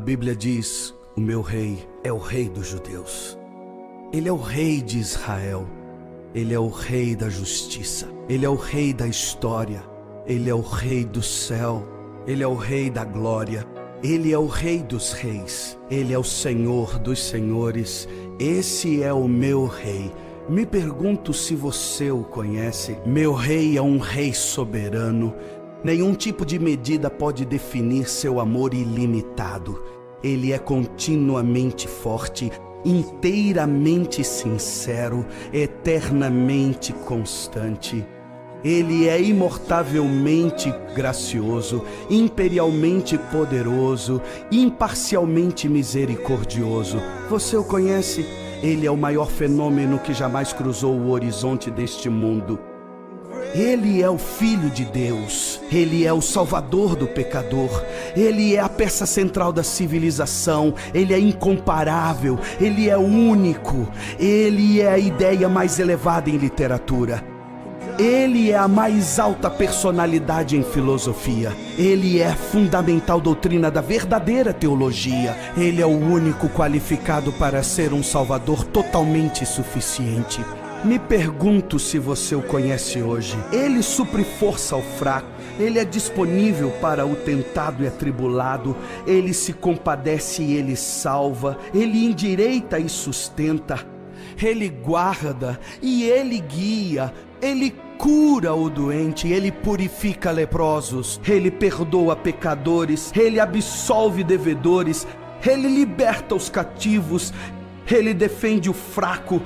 Bíblia diz: o meu rei é o rei dos judeus. Ele é o rei de Israel. Ele é o rei da justiça. Ele é o rei da história. Ele é o rei do céu. Ele é o rei da glória. Ele é o rei dos reis. Ele é o Senhor dos senhores. Esse é o meu rei. Me pergunto se você o conhece. Meu rei é um rei soberano. Nenhum tipo de medida pode definir seu amor ilimitado. Ele é continuamente forte, inteiramente sincero, eternamente constante. Ele é imortavelmente gracioso, imperialmente poderoso, imparcialmente misericordioso. Você o conhece? Ele é o maior fenômeno que jamais cruzou o horizonte deste mundo. Ele é o Filho de Deus, Ele é o Salvador do pecador, Ele é a peça central da civilização, Ele é incomparável, Ele é único, Ele é a ideia mais elevada em literatura. Ele é a mais alta personalidade em filosofia. Ele é a fundamental doutrina da verdadeira teologia. Ele é o único qualificado para ser um Salvador totalmente suficiente. Me pergunto se você o conhece hoje. Ele supre força ao fraco. Ele é disponível para o tentado e atribulado. Ele se compadece e ele salva. Ele endireita e sustenta. Ele guarda e ele guia. Ele cura o doente, ele purifica leprosos, ele perdoa pecadores, ele absolve devedores, ele liberta os cativos, ele defende o fraco,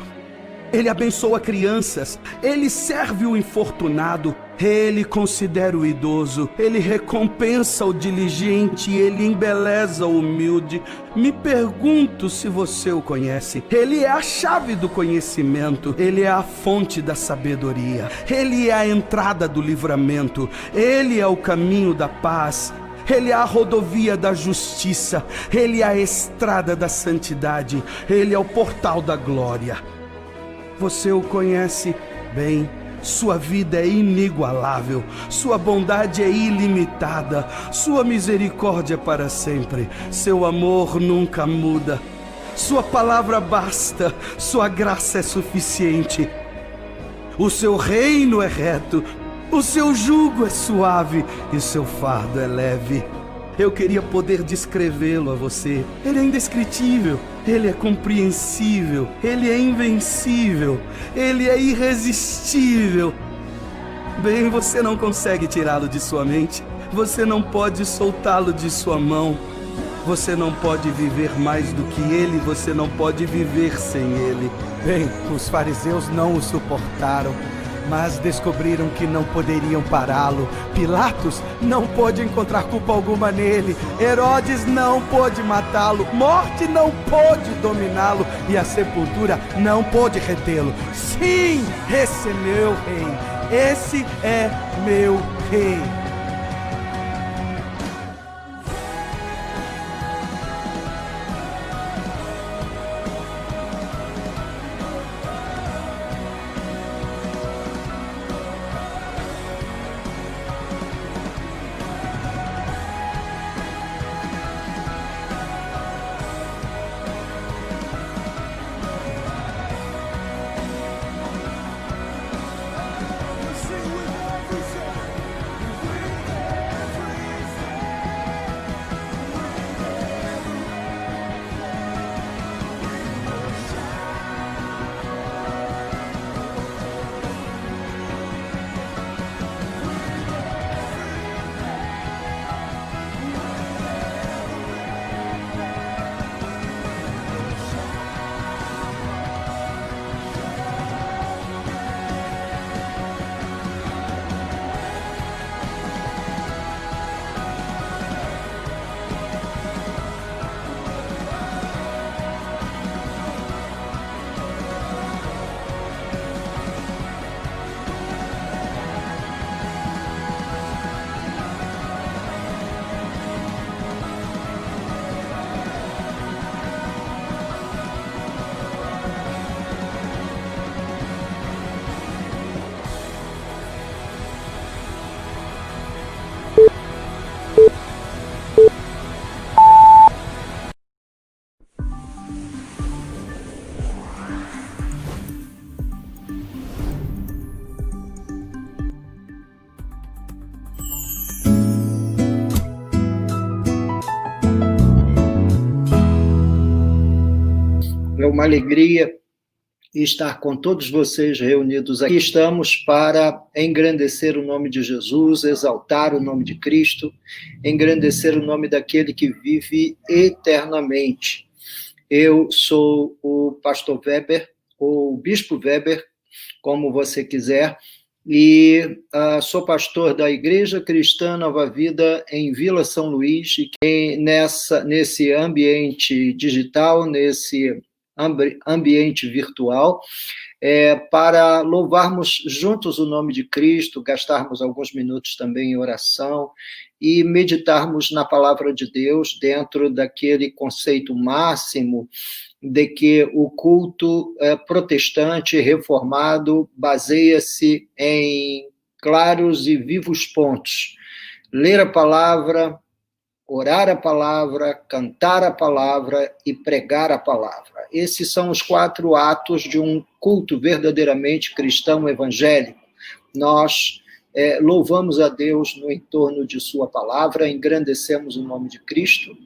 ele abençoa crianças, ele serve o infortunado, ele considera o idoso, ele recompensa o diligente, ele embeleza o humilde. Me pergunto se você o conhece. Ele é a chave do conhecimento, ele é a fonte da sabedoria, ele é a entrada do livramento, ele é o caminho da paz. Ele é a rodovia da justiça, ele é a estrada da santidade, ele é o portal da glória. Você o conhece bem, sua vida é inigualável, sua bondade é ilimitada, sua misericórdia é para sempre, seu amor nunca muda, sua palavra basta, sua graça é suficiente, o seu reino é reto, o seu jugo é suave e o seu fardo é leve. Eu queria poder descrevê-lo a você. Ele é indescritível, ele é compreensível, ele é invencível, ele é irresistível. Bem, você não consegue tirá-lo de sua mente, você não pode soltá-lo de sua mão. Você não pode viver mais do que ele, você não pode viver sem ele. Bem, os fariseus não o suportaram, mas descobriram que não poderiam pará-lo. Pilatos não pôde encontrar culpa alguma nele. Herodes não pôde matá-lo. Morte não pôde dominá-lo. E a sepultura não pôde retê-lo. Sim, esse é meu rei. Esse é meu rei. uma alegria estar com todos vocês reunidos aqui. Estamos para engrandecer o nome de Jesus, exaltar o nome de Cristo, engrandecer o nome daquele que vive eternamente. Eu sou o pastor Weber, ou bispo Weber, como você quiser, e sou pastor da Igreja Cristã Nova Vida em Vila São Luís, e nesse ambiente digital, nesse ambiente virtual, para louvarmos juntos o nome de Cristo, gastarmos alguns minutos também em oração e meditarmos na palavra de Deus dentro daquele conceito máximo de que o culto protestante reformado baseia-se em claros e vivos pontos: ler a palavra, orar a palavra, cantar a palavra e pregar a palavra. Esses são os 4 atos de um culto verdadeiramente cristão evangélico. Nós louvamos a Deus no entorno de sua palavra, engrandecemos o nome de Cristo.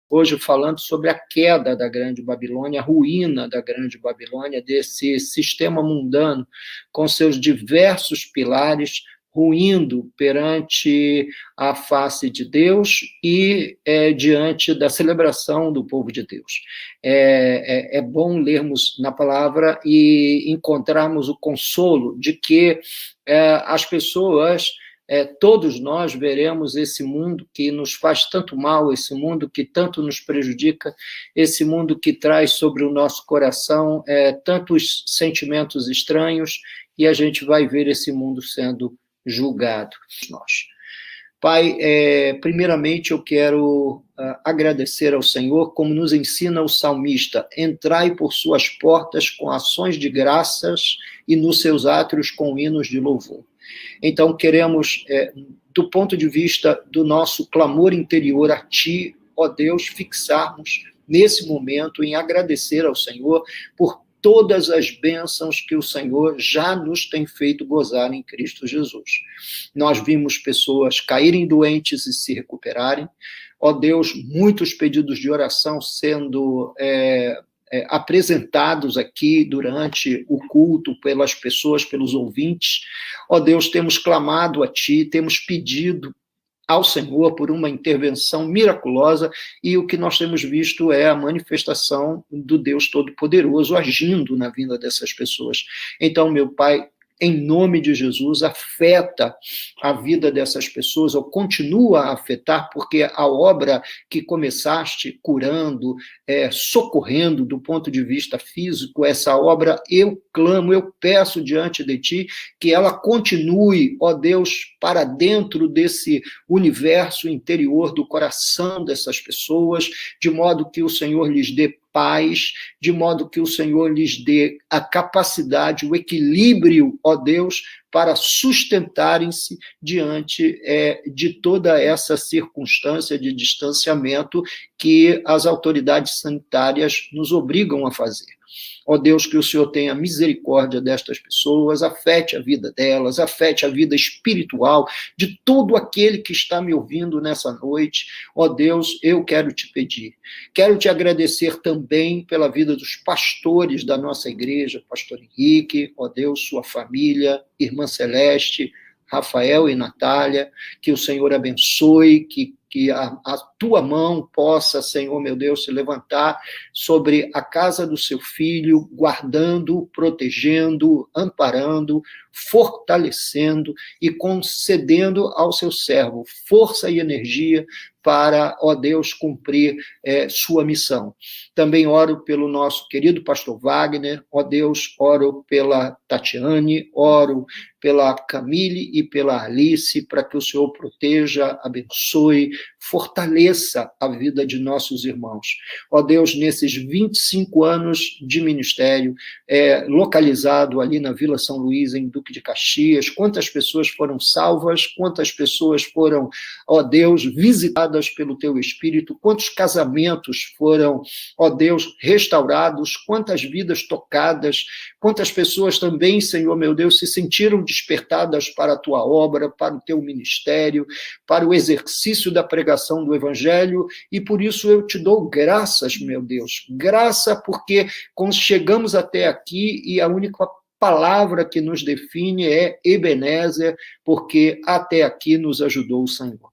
Hoje falando sobre a queda da Grande Babilônia, a ruína da Grande Babilônia, desse sistema mundano, com seus diversos pilares, ruindo perante a face de Deus e diante da celebração do povo de Deus. É bom lermos na palavra e encontrarmos o consolo de que as pessoas, todos nós veremos esse mundo que nos faz tanto mal, esse mundo que tanto nos prejudica, esse mundo que traz sobre o nosso coração tantos sentimentos estranhos, e a gente vai ver esse mundo sendo julgado. Pai, primeiramente eu quero agradecer ao Senhor, como nos ensina o salmista: entrai por suas portas com ações de graças e nos seus átrios com hinos de louvor. Então queremos, do ponto de vista do nosso clamor interior a Ti, ó Deus, fixarmos nesse momento em agradecer ao Senhor por todas as bênçãos que o Senhor já nos tem feito gozar em Cristo Jesus. Nós vimos pessoas caírem doentes e se recuperarem. Ó Deus, muitos pedidos de oração sendo apresentados aqui durante o culto pelas pessoas, pelos ouvintes. Ó Deus, temos clamado a Ti, temos pedido ao Senhor por uma intervenção miraculosa, e o que nós temos visto é a manifestação do Deus Todo-Poderoso agindo na vida dessas pessoas. Então, meu Pai, em nome de Jesus, afeta a vida dessas pessoas, ou continua a afetar, porque a obra que começaste curando, socorrendo do ponto de vista físico, essa obra eu clamo, eu peço diante de Ti, que ela continue, ó Deus, para dentro desse universo interior do coração dessas pessoas, de modo que o Senhor lhes dê paz, de modo que o Senhor lhes dê a capacidade, o equilíbrio, ó Deus, para sustentarem-se diante de toda essa circunstância de distanciamento que as autoridades sanitárias nos obrigam a fazer. Ó Deus, que o Senhor tenha misericórdia destas pessoas, afete a vida delas, afete a vida espiritual de todo aquele que está me ouvindo nessa noite. Ó Deus, eu quero te pedir, quero te agradecer também pela vida dos pastores da nossa igreja, pastor Henrique, ó Deus, sua família, irmã Celeste, Rafael e Natália, que o Senhor abençoe, que a tua mão possa, Senhor, meu Deus, se levantar sobre a casa do seu filho, guardando, protegendo, amparando, fortalecendo e concedendo ao seu servo força e energia para, ó Deus, cumprir sua missão. Também oro pelo nosso querido pastor Wagner, ó Deus, oro pela Tatiane, oro pela Camille e pela Alice, para que o Senhor proteja, abençoe, fortaleça a vida de nossos irmãos. Ó Deus, nesses 25 anos de ministério, localizado ali na Vila São Luís, em Duque de Caxias, quantas pessoas foram salvas, quantas pessoas foram, ó Deus, visitadas pelo Teu Espírito, quantos casamentos foram, ó Deus, restaurados, quantas vidas tocadas, quantas pessoas também, Senhor meu Deus, se sentiram despertadas para a Tua obra, para o Teu ministério, para o exercício da pregação pregação do Evangelho, e por isso eu te dou graças, meu Deus. Graça porque chegamos até aqui e a única palavra que nos define é Ebenezer, porque até aqui nos ajudou o Senhor.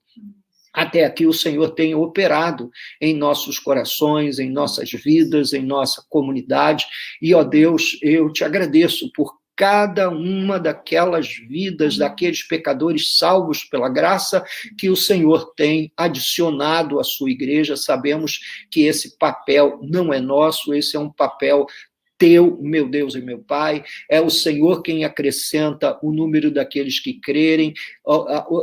Até aqui o Senhor tem operado em nossos corações, em nossas vidas, em nossa comunidade, e, ó Deus, eu te agradeço por cada uma daquelas vidas, daqueles pecadores salvos pela graça que o Senhor tem adicionado à sua igreja. Sabemos que esse papel não é nosso, esse é um papel teu, meu Deus e meu Pai. É o Senhor quem acrescenta o número daqueles que crerem,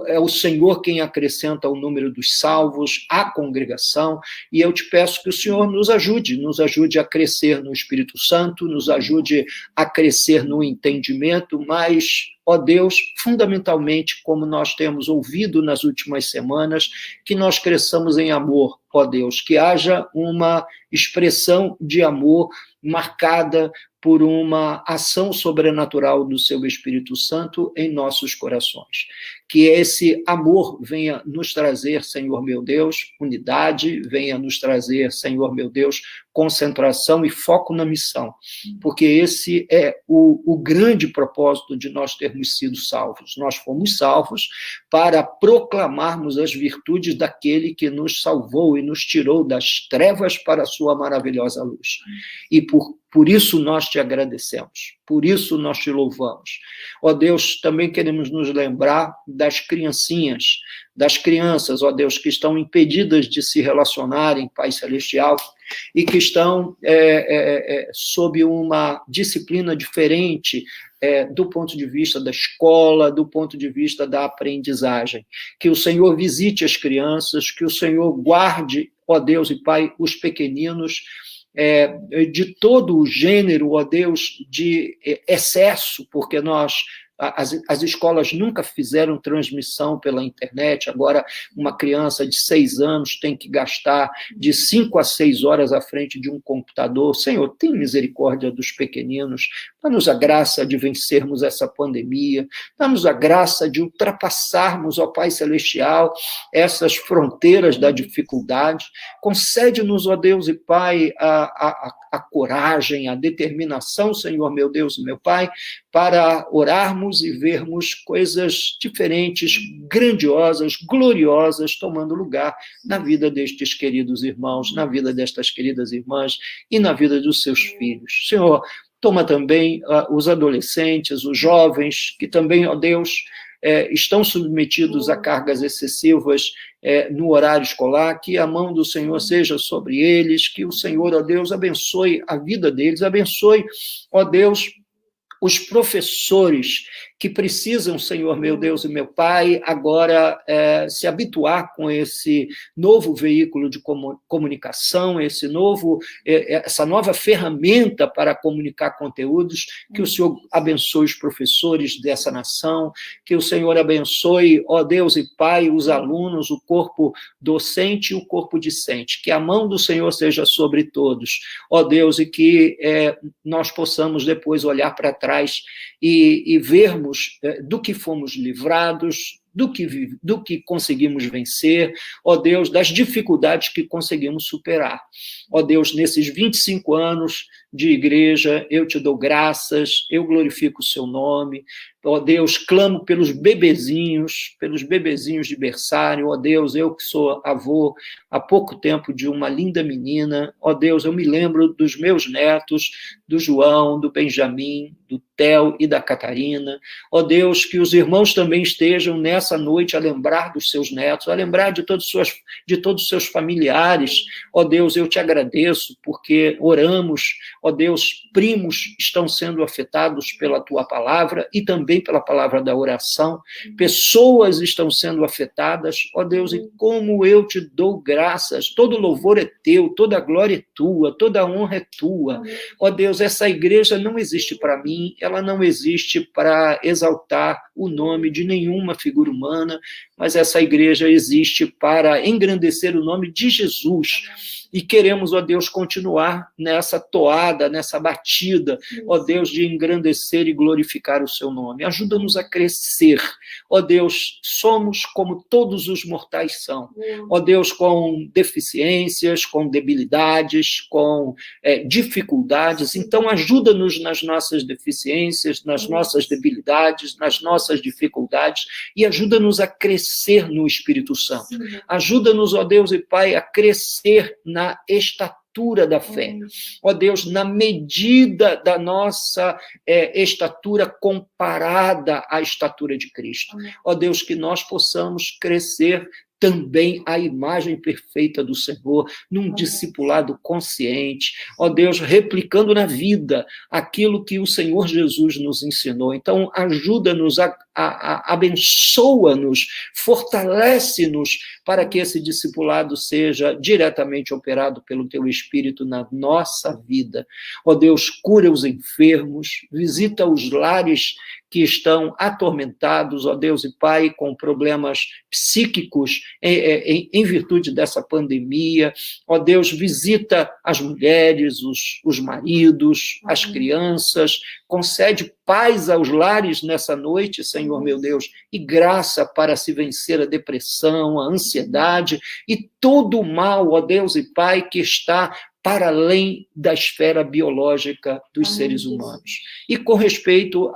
é o Senhor quem acrescenta o número dos salvos, a congregação, e eu te peço que o Senhor nos ajude a crescer no Espírito Santo, nos ajude a crescer no entendimento, mas, ó Deus, fundamentalmente, como nós temos ouvido nas últimas semanas, que nós cresçamos em amor, ó Deus, que haja uma expressão de amor marcada por uma ação sobrenatural do seu Espírito Santo em nossos corações. Que esse amor venha nos trazer, Senhor meu Deus, unidade, venha nos trazer, Senhor meu Deus, concentração e foco na missão, porque esse é o grande propósito de nós termos sido salvos. Nós fomos salvos para proclamarmos as virtudes daquele que nos salvou e nos tirou das trevas para a sua maravilhosa luz. E por isso nós te agradecemos, por isso nós te louvamos. Ó Deus, também queremos nos lembrar das criancinhas, das crianças, ó Deus, que estão impedidas de se relacionarem, Pai Celestial, e que estão sob uma disciplina diferente do ponto de vista da escola, do ponto de vista da aprendizagem. Que o Senhor visite as crianças, que o Senhor guarde, ó Deus e Pai, os pequeninos, de todo o gênero, ó Deus, de excesso, porque as escolas nunca fizeram transmissão pela internet. Agora uma criança de 6 anos tem que gastar de 5 a 6 horas à frente de um computador. Senhor, tem misericórdia dos pequeninos, dá-nos a graça de vencermos essa pandemia, dá-nos a graça de ultrapassarmos, ó Pai Celestial, essas fronteiras da dificuldade. Concede-nos, ó Deus e Pai, a coragem, a determinação, Senhor meu Deus e meu Pai, para orarmos e vermos coisas diferentes, grandiosas, gloriosas, tomando lugar na vida destes queridos irmãos, na vida destas queridas irmãs e na vida dos seus filhos. Senhor, toma também os adolescentes, os jovens, que também, ó Deus, estão submetidos a cargas excessivas no horário escolar, que a mão do Senhor seja sobre eles, que o Senhor, ó Deus, abençoe a vida deles, abençoe, ó Deus, os professores que precisam, Senhor meu Deus e meu Pai, agora se habituar com esse novo veículo de comunicação, essa nova ferramenta para comunicar conteúdos, que o Senhor abençoe os professores dessa nação, que o Senhor abençoe, ó Deus e Pai, os alunos, o corpo docente e o corpo discente, que a mão do Senhor seja sobre todos, ó Deus, e que nós possamos depois olhar para trás e vermos do que fomos livrados, do que conseguimos vencer, ó Deus, das dificuldades que conseguimos superar. Ó Deus, nesses 25 anos de igreja, eu te dou graças, eu glorifico o seu nome. Ó Deus, clamo pelos bebezinhos de berçário. Ó Deus, eu que sou avô há pouco tempo de uma linda menina. Ó Deus, eu me lembro dos meus netos, do João, do Benjamin, do Theo e da Catarina. Ó Deus, que os irmãos também estejam nessa noite a lembrar dos seus netos, a lembrar de todos os seus familiares. Ó Deus, eu te agradeço porque oramos. Ó Deus, primos estão sendo afetados pela tua palavra e também pela palavra da oração. Pessoas estão sendo afetadas. Ó Deus, e como eu te dou graças. Todo louvor é teu, toda glória é tua, toda honra é tua. Ó Deus, essa igreja não existe para mim, ela não existe para exaltar o nome de nenhuma figura humana, mas essa igreja existe para engrandecer o nome de Jesus. e queremos, ó Deus, continuar nessa toada, nessa batida, ó Deus, de engrandecer e glorificar o seu nome. Ajuda-nos a crescer, ó Deus, somos como todos os mortais são, ó Deus, com deficiências, com debilidades, com dificuldades, então ajuda-nos nas nossas deficiências, nas nossas debilidades, nas nossas dificuldades, e ajuda-nos a crescer no Espírito Santo. Ajuda-nos, ó Deus e Pai, a crescer na estatura da fé. Ó Deus, na medida da nossa estatura comparada à estatura de Cristo. Ó Deus, que nós possamos crescer também a imagem perfeita do Senhor, num discipulado consciente, ó Deus, replicando na vida aquilo que o Senhor Jesus nos ensinou. Então, ajuda-nos, abençoa-nos, fortalece-nos para que esse discipulado seja diretamente operado pelo Teu Espírito na nossa vida. Ó Deus, cura os enfermos, visita os lares que estão atormentados, ó Deus e Pai, com problemas psíquicos em virtude dessa pandemia. Ó Deus, visita as mulheres, os maridos, as crianças, concede paz aos lares nessa noite, Senhor meu Deus, e graça para se vencer a depressão, a ansiedade e todo o mal, ó Deus e Pai, que está para além da esfera biológica dos seres humanos. E com respeito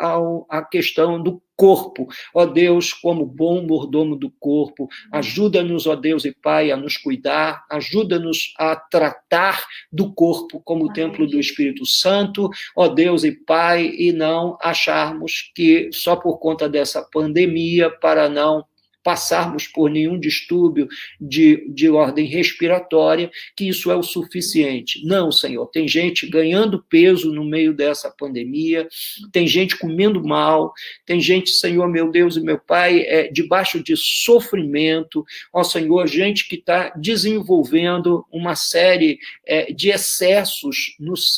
à questão do corpo, ó Deus, como bom mordomo do corpo, ajuda-nos, ó Deus e Pai, a nos cuidar, ajuda-nos a tratar do corpo como o templo do Espírito Santo, ó Deus e Pai, e não acharmos que só por conta dessa pandemia, para não passarmos por nenhum distúrbio de ordem respiratória, que isso é o suficiente. Não, Senhor, tem gente ganhando peso no meio dessa pandemia, tem gente comendo mal, tem gente, Senhor, meu Deus e meu Pai, debaixo de sofrimento, ó Senhor, gente que está desenvolvendo uma série de excessos nos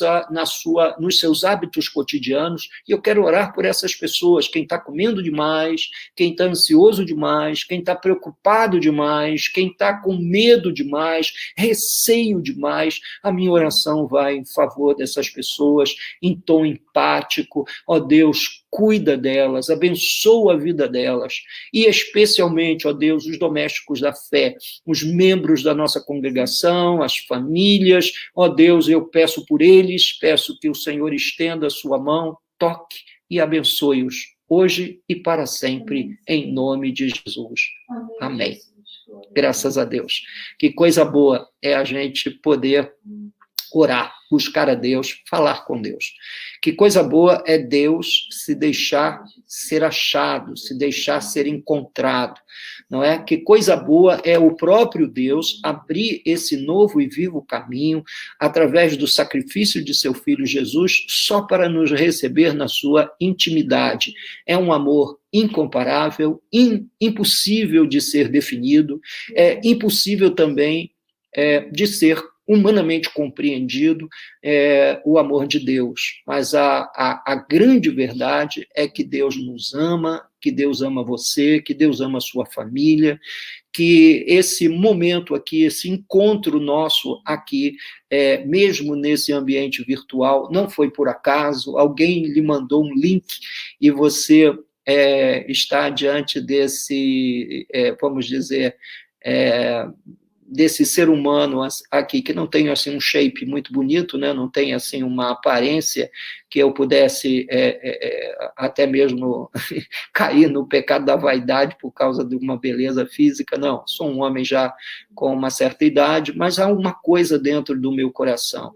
seus hábitos cotidianos, e eu quero orar por essas pessoas, quem está comendo demais, quem está ansioso demais, quem está preocupado demais, quem está com medo demais, receio demais, a minha oração vai em favor dessas pessoas, em tom empático. Ó Deus, cuida delas, abençoa a vida delas, e especialmente, ó Deus, os domésticos da fé, os membros da nossa congregação, as famílias, ó Deus, eu peço por eles, peço que o Senhor estenda a sua mão, toque e abençoe-os, hoje e para sempre, em nome de Jesus. Amém. Graças a Deus. Que coisa boa é a gente poder orar, buscar a Deus, falar com Deus. Que coisa boa é Deus se deixar ser achado, se deixar ser encontrado, não é? Que coisa boa é o próprio Deus abrir esse novo e vivo caminho através do sacrifício de seu Filho Jesus, só para nos receber na sua intimidade. É um amor incomparável, impossível de ser definido, impossível também de ser humanamente compreendido o amor de Deus, mas a grande verdade é que Deus nos ama, que Deus ama você, que Deus ama a sua família, que esse momento aqui, esse encontro nosso aqui, mesmo nesse ambiente virtual, não foi por acaso, alguém lhe mandou um link e você está diante desse, vamos dizer, desse ser humano aqui, que não tem assim um shape muito bonito, né? Não tem assim uma aparência que eu pudesse até mesmo cair no pecado da vaidade por causa de uma beleza física. Não, sou um homem já com uma certa idade, mas há uma coisa dentro do meu coração.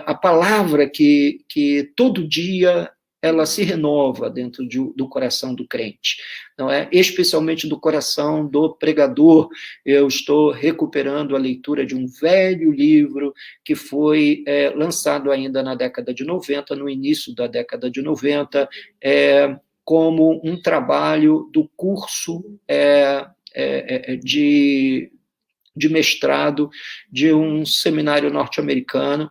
A palavra que todo dia ela se renova dentro do coração do crente, não é? Especialmente do coração do pregador. Eu estou recuperando a leitura de um velho livro que foi lançado ainda na década de 90, no início da década de 90, como um trabalho do curso de mestrado de um seminário norte-americano.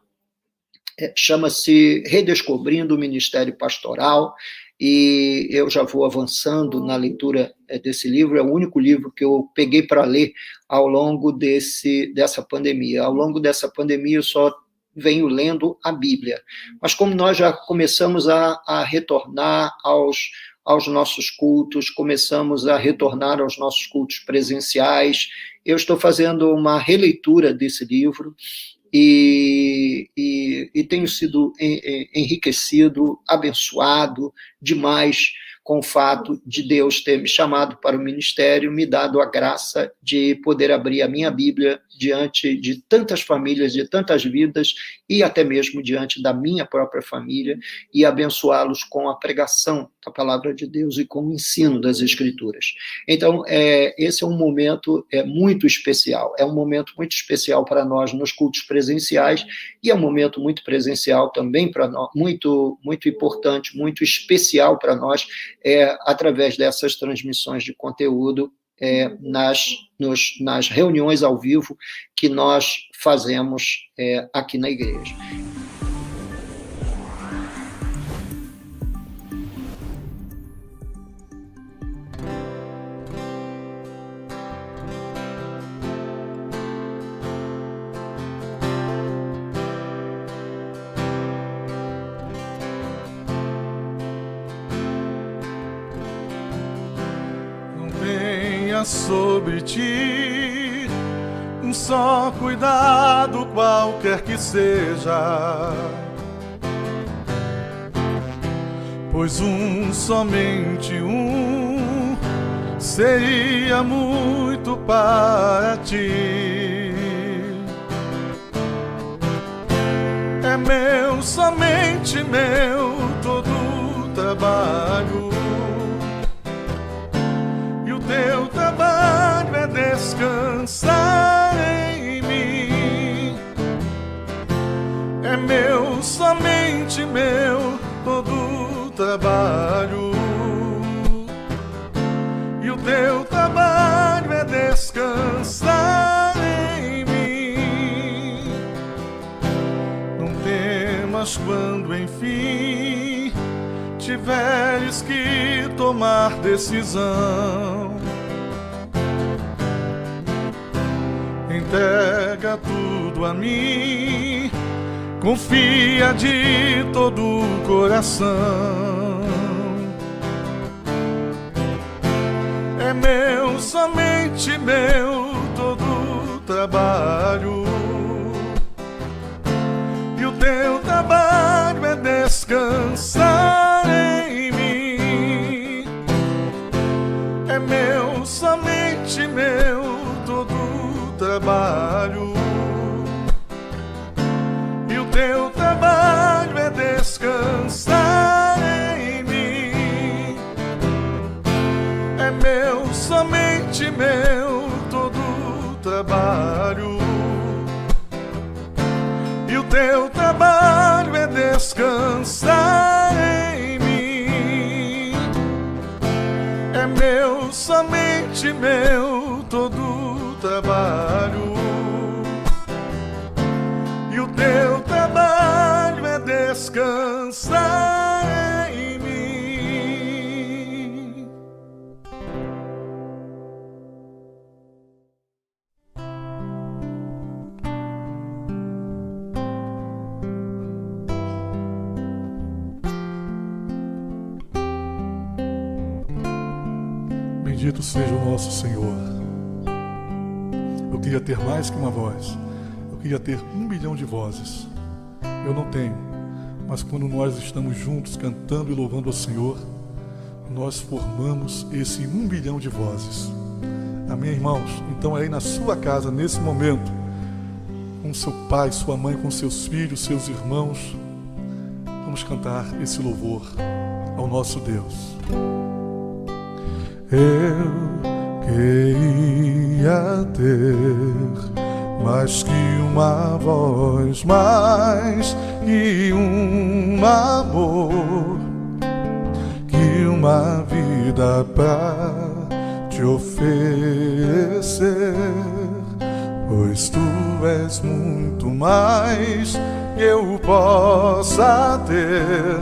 Chama-se Redescobrindo o Ministério Pastoral, e eu já vou avançando na leitura desse livro. É o único livro que eu peguei para ler ao longo dessa pandemia. Ao longo dessa pandemia, eu só venho lendo a Bíblia. Mas como nós já começamos a retornar aos nossos cultos, começamos a retornar aos nossos cultos presenciais, eu estou fazendo uma releitura desse livro, e tenho sido enriquecido, abençoado demais com o fato de Deus ter me chamado para o ministério, me dado a graça de poder abrir a minha Bíblia diante de tantas famílias, de tantas vidas, e até mesmo diante da minha própria família, e abençoá-los com a pregação da palavra de Deus e com o ensino das Escrituras. Então, esse é um momento muito especial, é um momento muito especial para nós nos cultos presenciais, e é um momento muito presencial também para nós, muito, muito importante, muito especial para nós, através dessas transmissões de conteúdo, nas reuniões ao vivo que nós fazemos aqui na igreja. Sobre ti um só cuidado, qualquer que seja, pois somente um seria muito para ti. É meu, somente meu, todo o trabalho, teu trabalho é descansar em mim. É meu, somente meu, todo o trabalho, e o teu trabalho é descansar em mim. Não temas quando enfim tiveres que tomar decisão. Entrega tudo a mim, confia de todo o coração. É meu, somente meu, todo o trabalho, e o teu trabalho é descansar em mim. É meu, somente meu, todo o trabalho, e o teu trabalho é descansar em mim. É meu, somente meu, todo o trabalho, e o teu trabalho é descansar em mim. É meu, somente meu, todo o trabalho, e o teu trabalho é descansar em mim. Bendito seja o nosso Senhor. Eu queria ter mais que uma voz. Eu queria ter 1 bilhão de vozes. Eu não tenho. Mas quando nós estamos juntos cantando e louvando ao Senhor, nós formamos esse 1 bilhão de vozes. Amém, irmãos? Então aí na sua casa, nesse momento, com seu pai, sua mãe, com seus filhos, seus irmãos, vamos cantar esse louvor ao nosso Deus. Eu queria ter mais que uma voz, mais que um amor, que uma vida pra te oferecer, pois tu és muito mais que eu possa ter.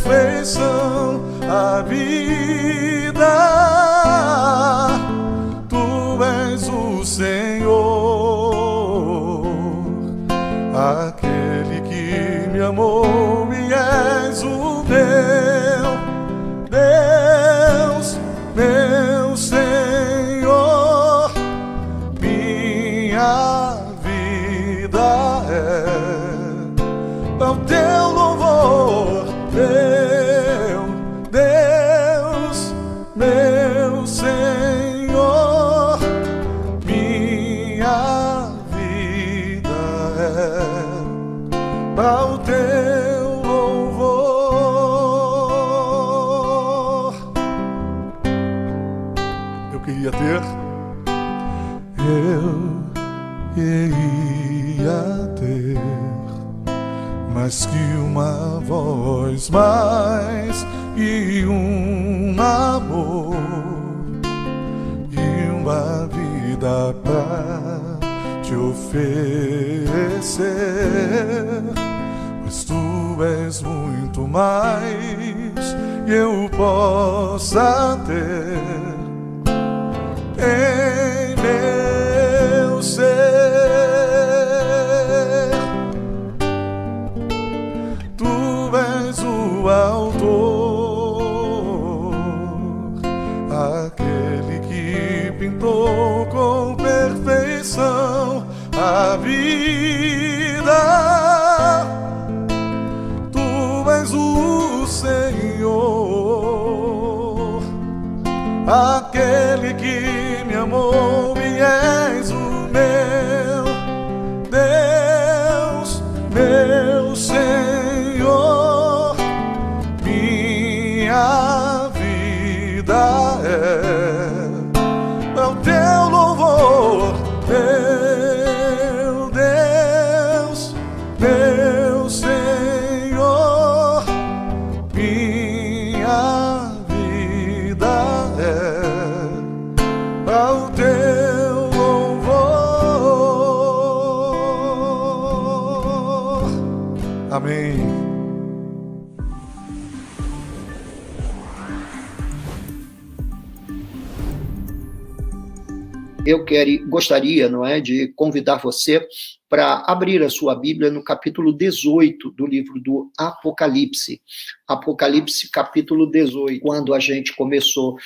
perfeição a vida. Tu és o Senhor, aquele que me amou, e és o meu Deus, meu Senhor. Minha vida é ao teu louvor, meu Deus, meu Senhor. Minha vida é ao teu louvor. Eu queria ter, eu queria ter mais que uma voz, mais que um amor e uma vida pra te oferecer. Mas tu és muito mais que eu possa ter em meu ser. Tu és o autor, aquele que pintou com perfeição a vida. Tu és o Senhor, aquele que me amou, e és o meu Deus, meu Senhor. Minha vida é ao teu louvor, meu Deus, meu Senhor. Minha vida é ao teu louvor. Amém. Eu gostaria, não é, de convidar você para abrir a sua Bíblia no capítulo 18 do livro do Apocalipse. Apocalipse, capítulo 18, quando a gente começou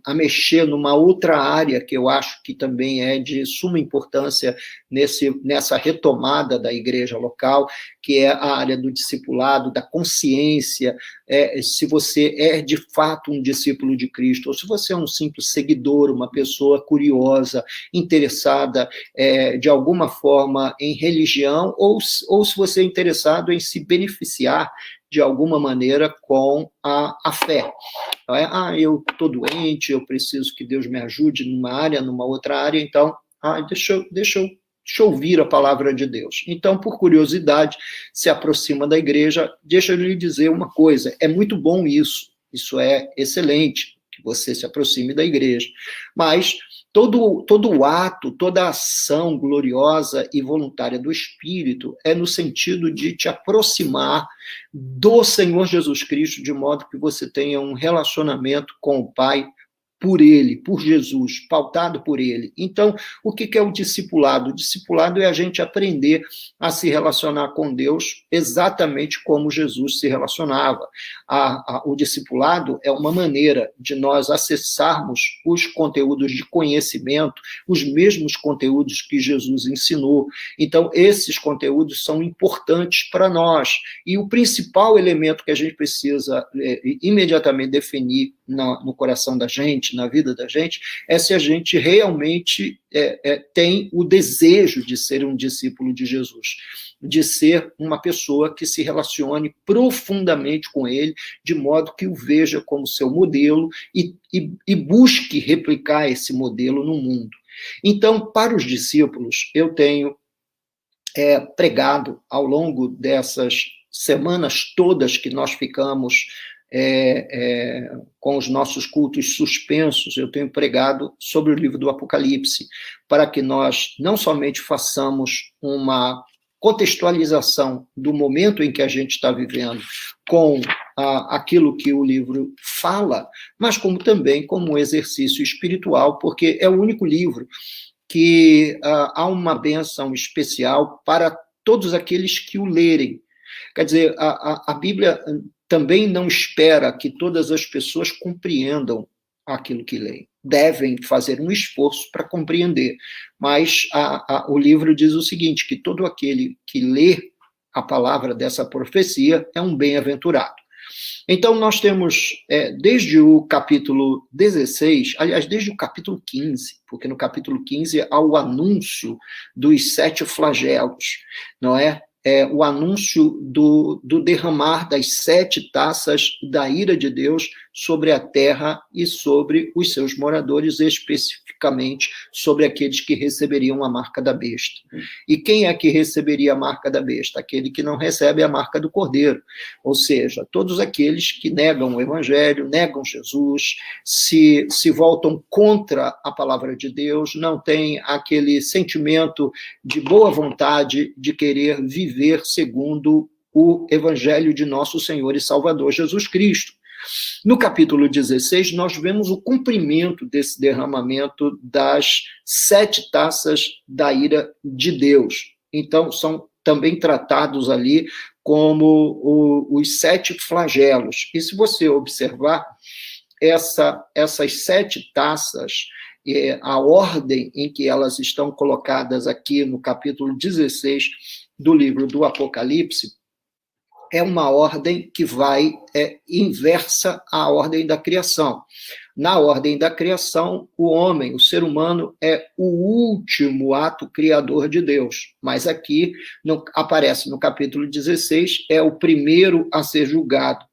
a mexer numa outra área que eu acho que também é de suma importância nessa retomada da igreja local, que é a área do discipulado, da consciência, se você é de fato um discípulo de Cristo, ou se você é um simples seguidor, uma pessoa curiosa, interessada de alguma forma em religião, ou se você é interessado em se beneficiar de alguma maneira com a fé. Eu estou doente, eu preciso que Deus me ajude numa área, numa outra área, então, deixa eu ouvir a palavra de Deus. Então, por curiosidade, se aproxima da igreja, deixa eu lhe dizer uma coisa, é muito bom isso é excelente, que você se aproxime da igreja, mas todo o ato, toda a ação gloriosa e voluntária do Espírito é no sentido de te aproximar do Senhor Jesus Cristo, de modo que você tenha um relacionamento com o Pai por Ele, por Jesus, pautado por Ele. Então, o que é o discipulado? O discipulado é a gente aprender a se relacionar com Deus exatamente como Jesus se relacionava. O discipulado é uma maneira de nós acessarmos os conteúdos de conhecimento, os mesmos conteúdos que Jesus ensinou. Então, esses conteúdos são importantes para nós. E o principal elemento que a gente precisa imediatamente definir no coração da gente, na vida da gente, é se a gente realmente tem o desejo de ser um discípulo de Jesus, de ser uma pessoa que se relacione profundamente com ele, de modo que o veja como seu modelo e busque replicar esse modelo no mundo. Então, para os discípulos, eu tenho pregado ao longo dessas semanas todas que nós ficamos com os nossos cultos suspensos, eu tenho pregado sobre o livro do Apocalipse, para que nós não somente façamos uma contextualização do momento em que a gente está vivendo, com aquilo que o livro fala, mas como também como um exercício espiritual, porque é o único livro que há uma bênção especial para todos aqueles que o lerem. Quer dizer, a Bíblia também não espera que todas as pessoas compreendam aquilo que leem. Devem fazer um esforço para compreender. Mas o livro diz o seguinte, que todo aquele que lê a palavra dessa profecia é um bem-aventurado. Então, nós temos, desde o capítulo 16, aliás, desde o capítulo 15, porque no capítulo 15 há o anúncio dos 7 flagelos, não é? O anúncio do derramar das 7 taças da ira de Deus sobre a terra e sobre os seus moradores, especificamente sobre aqueles que receberiam a marca da besta. E quem é que receberia a marca da besta? Aquele que não recebe a marca do Cordeiro, ou seja, todos aqueles que negam o Evangelho, negam Jesus, se voltam contra a palavra de Deus, não têm aquele sentimento de boa vontade de querer viver segundo o Evangelho de nosso Senhor e Salvador Jesus Cristo. No capítulo 16, nós vemos o cumprimento desse derramamento das 7 taças da ira de Deus. Então, são também tratados ali como os 7 flagelos. E se você observar, essas 7 taças, a ordem em que elas estão colocadas aqui no capítulo 16 do livro do Apocalipse, é uma ordem que vai inversa à ordem da criação. Na ordem da criação, o homem, o ser humano, é o último ato criador de Deus. Mas aqui aparece no capítulo 16, é o primeiro a ser julgado,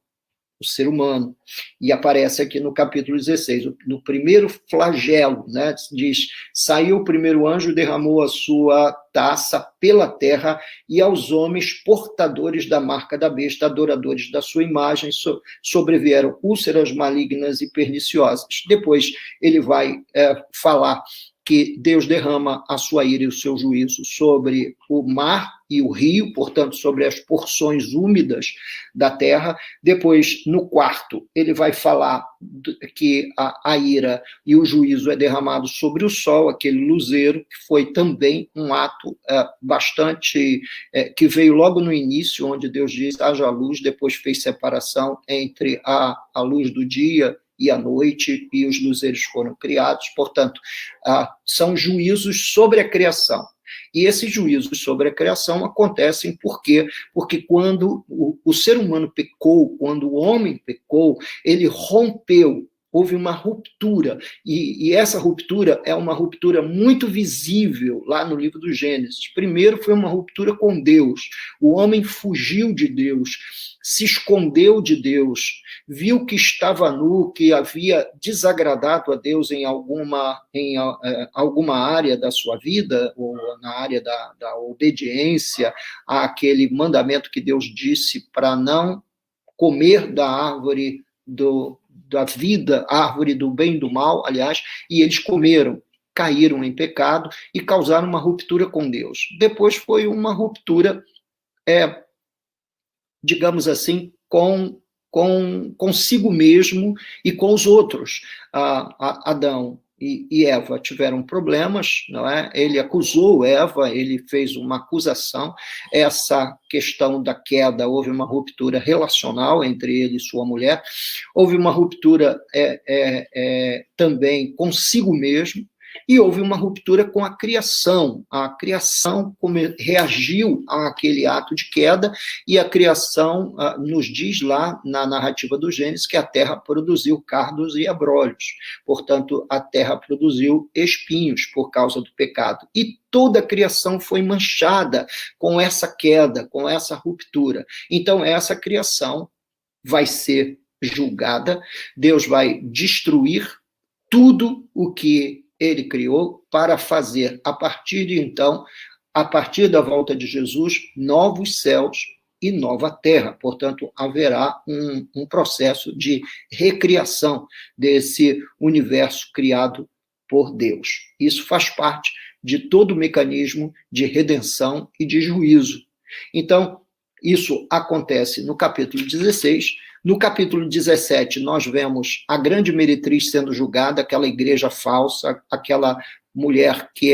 o ser humano. E aparece aqui no capítulo 16, no primeiro flagelo, né, diz, saiu o primeiro anjo, derramou a sua taça pela terra, e aos homens portadores da marca da besta, adoradores da sua imagem, sobrevieram úlceras malignas e perniciosas. Depois ele vai falar que Deus derrama a sua ira e o seu juízo sobre o mar e o rio, portanto, sobre as porções úmidas da terra. Depois, no quarto, ele vai falar que a ira e o juízo é derramado sobre o sol, aquele luzeiro, que foi também um ato bastante... que veio logo no início, onde Deus diz, haja luz, depois fez separação entre a luz do dia e a noite, e os luzeiros foram criados. Portanto, são juízos sobre a criação. E esses juízos sobre a criação acontecem por quê? Porque quando o ser humano pecou, quando o homem pecou, ele rompeu, houve uma ruptura, e essa ruptura é uma ruptura muito visível lá no livro do Gênesis. Primeiro foi uma ruptura com Deus, o homem fugiu de Deus, se escondeu de Deus, viu que estava nu, que havia desagradado a Deus em alguma área da sua vida, ou na área da obediência àquele mandamento que Deus disse para não comer da árvore da vida, árvore do bem e do mal, aliás, e eles comeram, caíram em pecado e causaram uma ruptura com Deus. Depois foi uma ruptura, digamos assim, consigo mesmo e com os outros. Adão e Eva tiveram problemas, não é? Ele acusou Eva, ele fez uma acusação. Essa questão da queda, houve uma ruptura relacional entre ele e sua mulher, houve uma ruptura também consigo mesmo, e houve uma ruptura com a criação. A criação reagiu àquele ato de queda, e a criação nos diz lá na narrativa do Gênesis que a terra produziu cardos e abrolhos. Portanto, a terra produziu espinhos por causa do pecado. E toda a criação foi manchada com essa queda, com essa ruptura. Então, essa criação vai ser julgada, Deus vai destruir tudo o que ele criou para fazer, a partir de então, a partir da volta de Jesus, novos céus e nova terra. Portanto, haverá um processo de recriação desse universo criado por Deus. Isso faz parte de todo o mecanismo de redenção e de juízo. Então, Isso acontece no capítulo 16. No capítulo 17, nós vemos a grande meretriz sendo julgada, aquela igreja falsa, aquela mulher que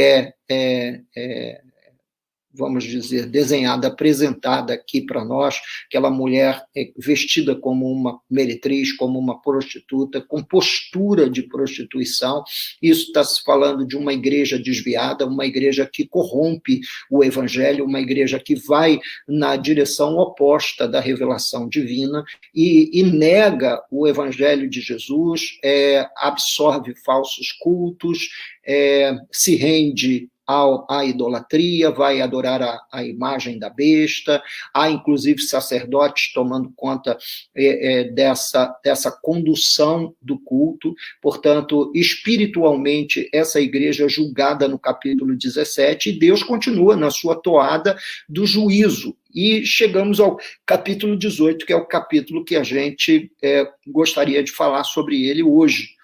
vamos dizer, desenhada, apresentada aqui para nós, aquela mulher vestida como uma meretriz, como uma prostituta, com postura de prostituição. Isso está se falando de uma igreja desviada, uma igreja que corrompe o evangelho, uma igreja que vai na direção oposta da revelação divina e nega o evangelho de Jesus, absorve falsos cultos, se rende à idolatria, vai adorar a imagem da besta, há inclusive sacerdotes tomando conta dessa condução do culto. Portanto, espiritualmente, essa igreja é julgada no capítulo 17, e Deus continua na sua toada do juízo. E chegamos ao capítulo 18, que é o capítulo que a gente gostaria de falar sobre ele hoje.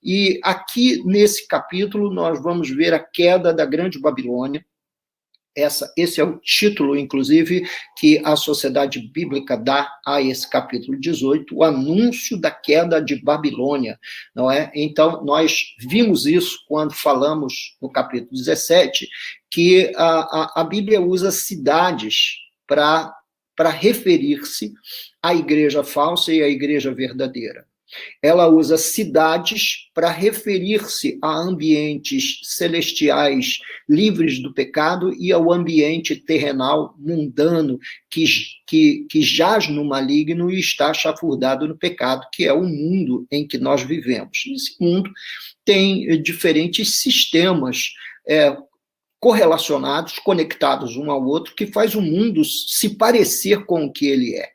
E aqui, nesse capítulo, nós vamos ver a queda da Grande Babilônia. Esse é o título, inclusive, que a Sociedade Bíblica dá a esse capítulo 18, o anúncio da queda de Babilônia, não é? Então, nós vimos isso quando falamos no capítulo 17, que a Bíblia usa cidades para referir-se à igreja falsa e à igreja verdadeira. Ela usa cidades para referir-se a ambientes celestiais livres do pecado e ao ambiente terrenal mundano que jaz no maligno e está chafurdado no pecado, que é o mundo em que nós vivemos. Esse mundo tem diferentes sistemas correlacionados, conectados um ao outro, que faz o mundo se parecer com o que ele é.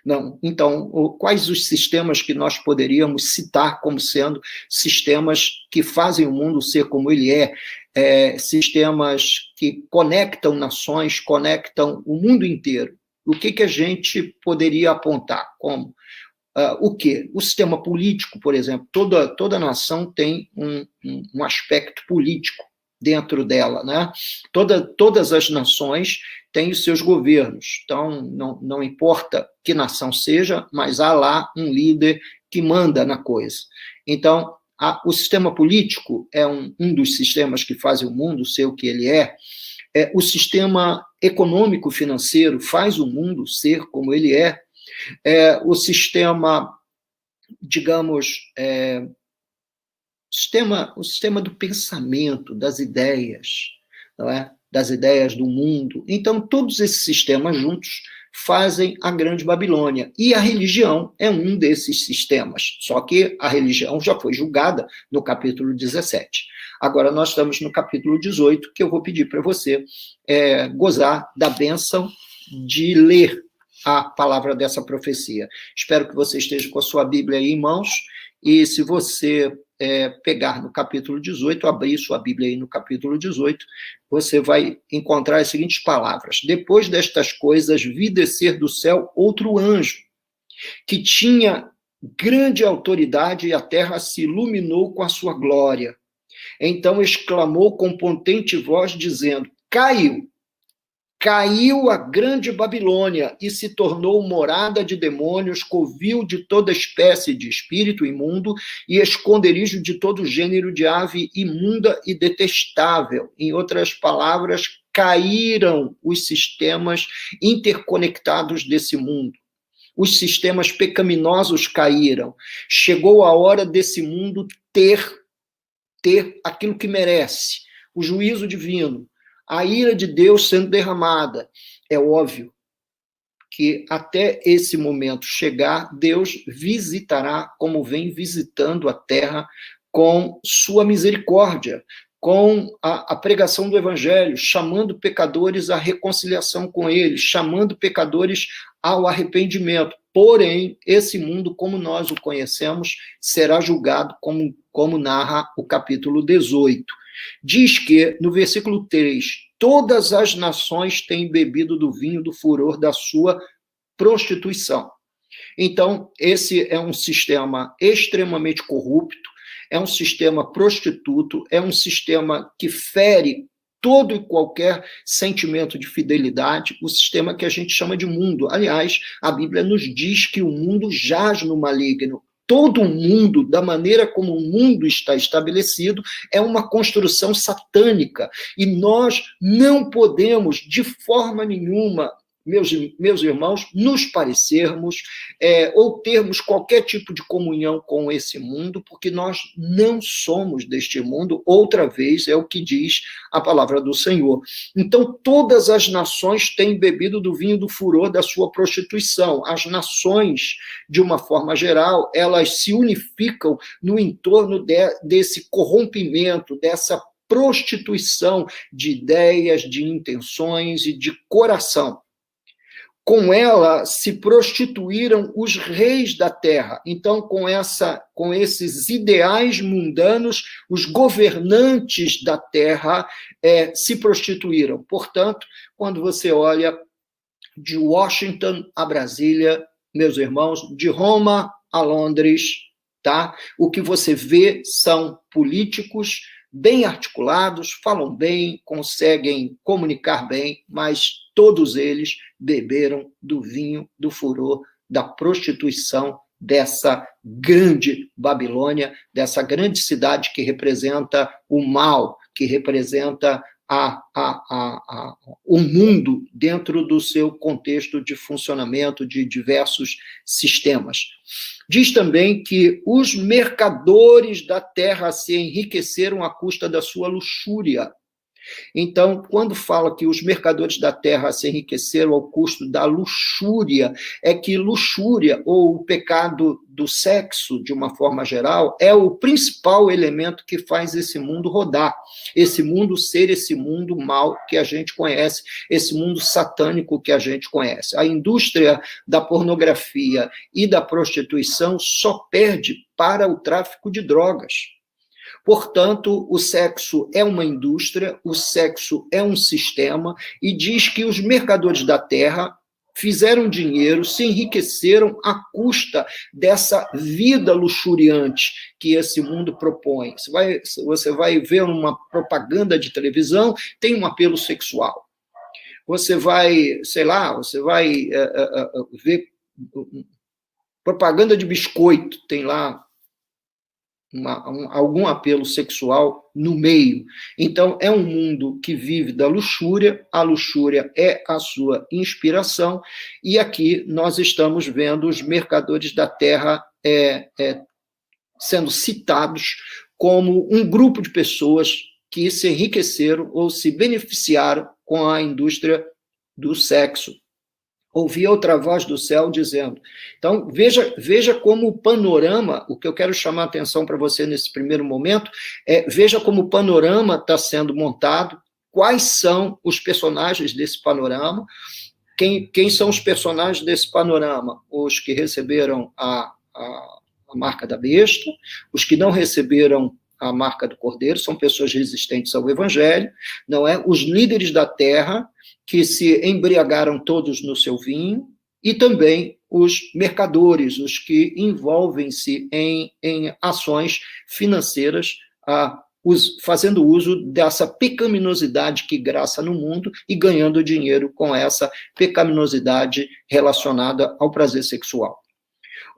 Não. Então, quais os sistemas que nós poderíamos citar como sendo sistemas que fazem o mundo ser como ele é, sistemas que conectam nações, conectam o mundo inteiro? O que a gente poderia apontar como? O quê? O sistema político, por exemplo. Toda nação tem um aspecto político dentro dela, né? Todas as nações têm os seus governos. Então, não importa que nação seja, mas há lá um líder que manda na coisa. Então, o sistema político é um dos sistemas que fazem o mundo ser o que ele é. O sistema econômico-financeiro faz o mundo ser como ele é. O sistema, digamos, o sistema do pensamento, das ideias, não é? Das ideias do mundo. Então, todos esses sistemas juntos fazem a Grande Babilônia. E a religião é um desses sistemas. Só que a religião já foi julgada no capítulo 17. Agora, nós estamos no capítulo 18, que eu vou pedir para você gozar da bênção de ler a palavra dessa profecia. Espero que você esteja com a sua Bíblia aí em mãos, e se você pegar no capítulo 18, abrir sua Bíblia aí no capítulo 18, você vai encontrar as seguintes palavras: depois destas coisas, vi descer do céu outro anjo, que tinha grande autoridade, e a terra se iluminou com a sua glória. Então exclamou com potente voz, dizendo: Caiu a grande Babilônia e se tornou morada de demônios, covil de toda espécie de espírito imundo e esconderijo de todo gênero de ave imunda e detestável. Em outras palavras, caíram os sistemas interconectados desse mundo. Os sistemas pecaminosos caíram. Chegou a hora desse mundo ter aquilo que merece, o juízo divino, a ira de Deus sendo derramada. É óbvio que até esse momento chegar, Deus visitará, como vem visitando a terra, com sua misericórdia, com a pregação do evangelho, chamando pecadores à reconciliação com ele, chamando pecadores ao arrependimento. Porém, esse mundo, como nós o conhecemos, será julgado como narra o capítulo 18. Diz que, no versículo 3, todas as nações têm bebido do vinho do furor da sua prostituição. Então, esse é um sistema extremamente corrupto, é um sistema prostituto, é um sistema que fere todo e qualquer sentimento de fidelidade, o sistema que a gente chama de mundo. Aliás, a Bíblia nos diz que o mundo jaz no maligno. Todo o mundo, da maneira como o mundo está estabelecido, é uma construção satânica. E nós não podemos, de forma nenhuma, meus irmãos, nos parecermos ou termos qualquer tipo de comunhão com esse mundo, porque nós não somos deste mundo, outra vez é o que diz a palavra do Senhor. Então, todas as nações têm bebido do vinho do furor da sua prostituição. As nações, de uma forma geral, elas se unificam no entorno desse corrompimento, dessa prostituição de ideias, de intenções e de coração. Com ela se prostituíram os reis da terra. Então, com esses ideais mundanos, os governantes da terra se prostituíram. Portanto, quando você olha de Washington a Brasília, meus irmãos, de Roma a Londres, tá? O que você vê são políticos bem articulados, falam bem, conseguem comunicar bem, mas todos eles beberam do vinho do furor, da prostituição dessa grande Babilônia, dessa grande cidade que representa o mal, que representa o mundo dentro do seu contexto de funcionamento de diversos sistemas. Diz também que os mercadores da terra se enriqueceram à custa da sua luxúria. Então, quando fala que os mercadores da terra se enriqueceram ao custo da luxúria, é que luxúria, ou o pecado do sexo, de uma forma geral, é o principal elemento que faz esse mundo rodar, esse mundo ser esse mundo mau que a gente conhece, esse mundo satânico que a gente conhece. A indústria da pornografia e da prostituição só perde para o tráfico de drogas. Portanto, o sexo é uma indústria, o sexo é um sistema, e diz que os mercadores da terra fizeram dinheiro, se enriqueceram à custa dessa vida luxuriante que esse mundo propõe. Você vai ver uma propaganda de televisão, tem um apelo sexual. Você vai, ver propaganda de biscoito, tem lá algum apelo sexual no meio. Então, é um mundo que vive da luxúria, a luxúria é a sua inspiração, e aqui nós estamos vendo os mercadores da terra sendo citados como um grupo de pessoas que se enriqueceram ou se beneficiaram com a indústria do sexo. Ouvi outra voz do céu dizendo. Então, veja como o panorama, o que eu quero chamar a atenção para você nesse primeiro momento, veja como o panorama está sendo montado, quais são os personagens desse panorama, quem são os personagens desse panorama? Os que receberam a marca da besta, os que não receberam a marca do cordeiro, são pessoas resistentes ao evangelho, não é? Os líderes da terra, que se embriagaram todos no seu vinho, e também os mercadores, os que envolvem-se em ações financeiras, fazendo uso dessa pecaminosidade que graça no mundo e ganhando dinheiro com essa pecaminosidade relacionada ao prazer sexual.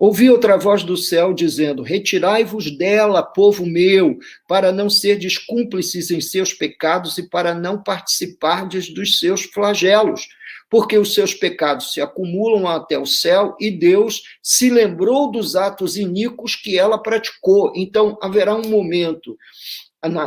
Ouvi outra voz do céu dizendo, retirai-vos dela, povo meu, para não serdes cúmplices em seus pecados e para não participardes dos seus flagelos, porque os seus pecados se acumulam até o céu e Deus se lembrou dos atos iníquos que ela praticou. Então, haverá um momento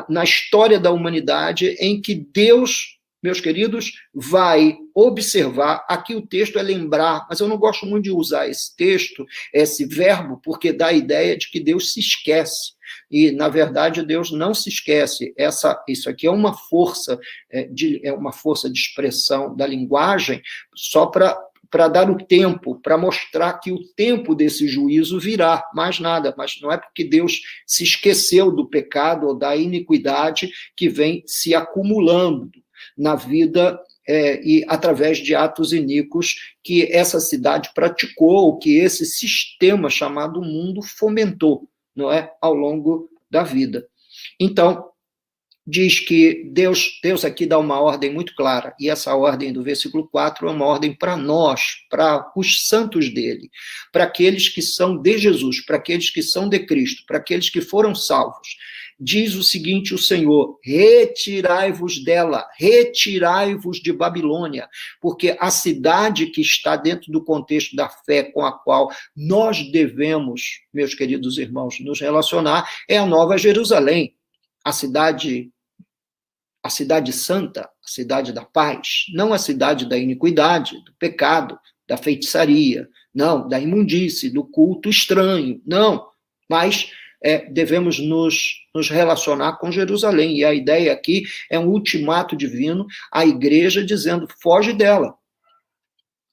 na história da humanidade em que Deus, meus queridos, vai observar, aqui o texto é lembrar, mas eu não gosto muito de usar esse texto, esse verbo, porque dá a ideia de que Deus se esquece. E, na verdade, Deus não se esquece. Isso aqui é uma força de expressão da linguagem, só para dar o tempo, para mostrar que o tempo desse juízo virá, mais nada, mas não é porque Deus se esqueceu do pecado ou da iniquidade que vem se acumulando na vida e através de atos iníquos que essa cidade praticou, que esse sistema chamado mundo fomentou, não é, ao longo da vida. Então, diz que Deus aqui dá uma ordem muito clara, e essa ordem do versículo 4 é uma ordem para nós, para os santos dele, para aqueles que são de Jesus, para aqueles que são de Cristo, para aqueles que foram salvos. Diz o seguinte, o Senhor: retirai-vos dela, retirai-vos de Babilônia, porque a cidade que está dentro do contexto da fé com a qual nós devemos, meus queridos irmãos, nos relacionar, é a Nova Jerusalém, a cidade santa, a cidade da paz, não a cidade da iniquidade, do pecado, da feitiçaria, não, da imundície, do culto estranho, não, mas devemos nos relacionar com Jerusalém, e a ideia aqui é um ultimato divino à igreja dizendo, foge dela.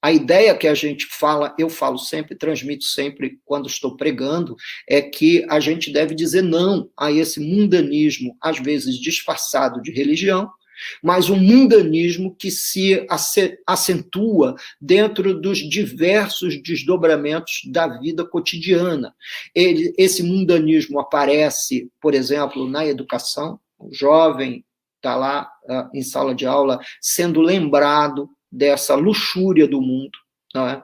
A ideia que a gente fala, eu falo sempre, transmito sempre quando estou pregando, é que a gente deve dizer não a esse mundanismo, às vezes disfarçado de religião, mas um mundanismo que se acentua dentro dos diversos desdobramentos da vida cotidiana. Esse mundanismo aparece, por exemplo, na educação. O jovem está lá em sala de aula sendo lembrado dessa luxúria do mundo. Não é?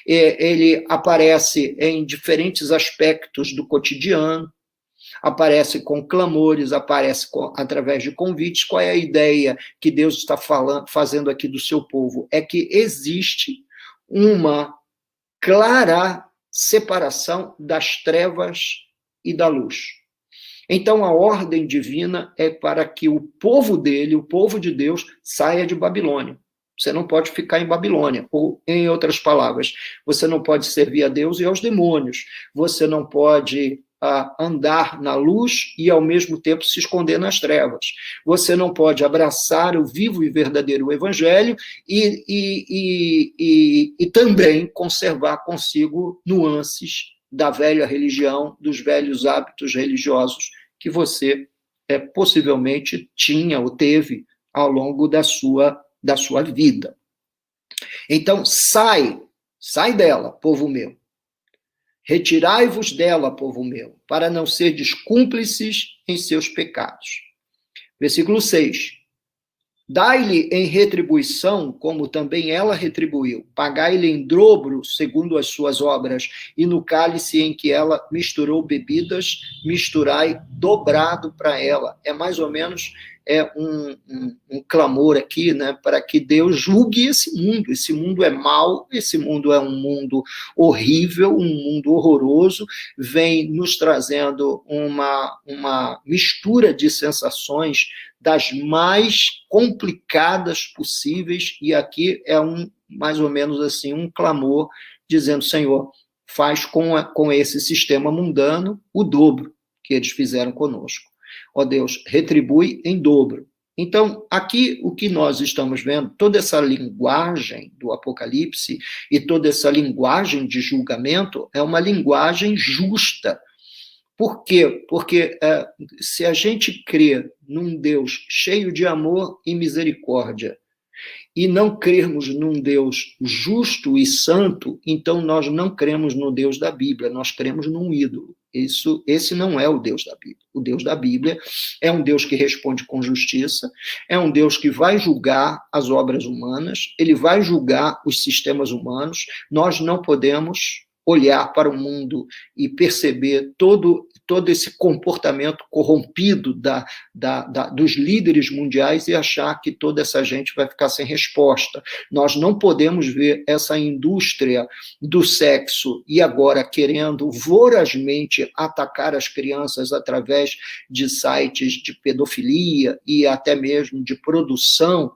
Ele aparece em diferentes aspectos do cotidiano, aparece com clamores, aparece através de convites. Qual é a ideia que Deus está fazendo aqui do seu povo? É que existe uma clara separação das trevas e da luz. Então, a ordem divina é para que o povo dele, o povo de Deus, saia de Babilônia. Você não pode ficar em Babilônia, ou, em outras palavras, você não pode servir a Deus e aos demônios, você não pode andar na luz e, ao mesmo tempo, se esconder nas trevas. Você não pode abraçar o vivo e verdadeiro evangelho e também conservar consigo nuances da velha religião, dos velhos hábitos religiosos que você possivelmente tinha ou teve ao longo da sua vida. Então, sai dela, povo meu. Retirai-vos dela, povo meu, para não serdes cúmplices em seus pecados. Versículo 6. Dai-lhe em retribuição, como também ela retribuiu. Pagai-lhe em dobro, segundo as suas obras, e no cálice em que ela misturou bebidas, misturai dobrado para ela. É mais ou menos um clamor aqui, né, para que Deus julgue esse mundo. Esse mundo é mau, esse mundo é um mundo horrível, um mundo horroroso, vem nos trazendo uma mistura de sensações das mais complicadas possíveis, e aqui é mais ou menos assim, um clamor, dizendo, Senhor, faz com esse sistema mundano o dobro que eles fizeram conosco. Ó Deus, retribui em dobro. Então, aqui o que nós estamos vendo, toda essa linguagem do Apocalipse e toda essa linguagem de julgamento é uma linguagem justa. Por quê? Porque se a gente crê num Deus cheio de amor e misericórdia e não crermos num Deus justo e santo, então nós não cremos no Deus da Bíblia, nós cremos num ídolo. Esse não é o Deus da Bíblia. O Deus da Bíblia é um Deus que responde com justiça, é um Deus que vai julgar as obras humanas, ele vai julgar os sistemas humanos. Nós não podemos olhar para o mundo e perceber todo esse comportamento corrompido dos líderes mundiais e achar que toda essa gente vai ficar sem resposta. Nós não podemos ver essa indústria do sexo e agora querendo vorazmente atacar as crianças através de sites de pedofilia e até mesmo de produção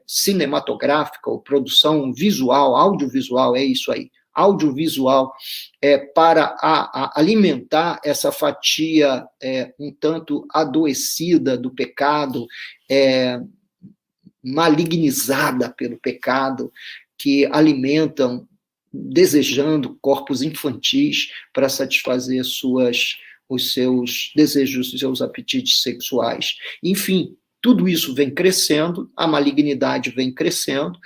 cinematográfica ou produção visual, audiovisual, é isso aí. Audiovisual, para alimentar essa fatia um tanto adoecida do pecado, malignizada pelo pecado, que alimentam, desejando corpos infantis para satisfazer os seus desejos, os seus apetites sexuais. Enfim, tudo isso vem crescendo, a malignidade vem crescendo,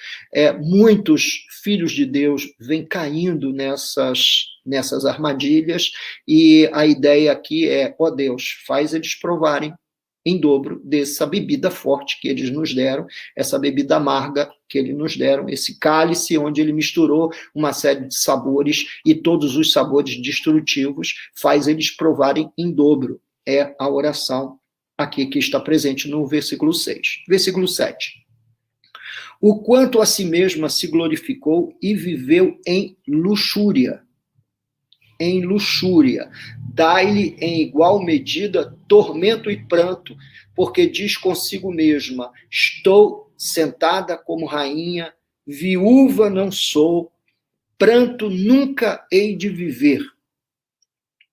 muitos filhos de Deus vêm caindo nessas armadilhas, e a ideia aqui é, ó Deus, faz eles provarem em dobro dessa bebida forte que eles nos deram, essa bebida amarga que eles nos deram, esse cálice onde ele misturou uma série de sabores e todos os sabores destrutivos faz eles provarem em dobro. É a oração aqui que está presente no versículo 6. Versículo 7. O quanto a si mesma se glorificou e viveu em luxúria. Em luxúria. Dai-lhe em igual medida tormento e pranto, porque diz consigo mesma, estou sentada como rainha, viúva não sou, pranto nunca hei de viver.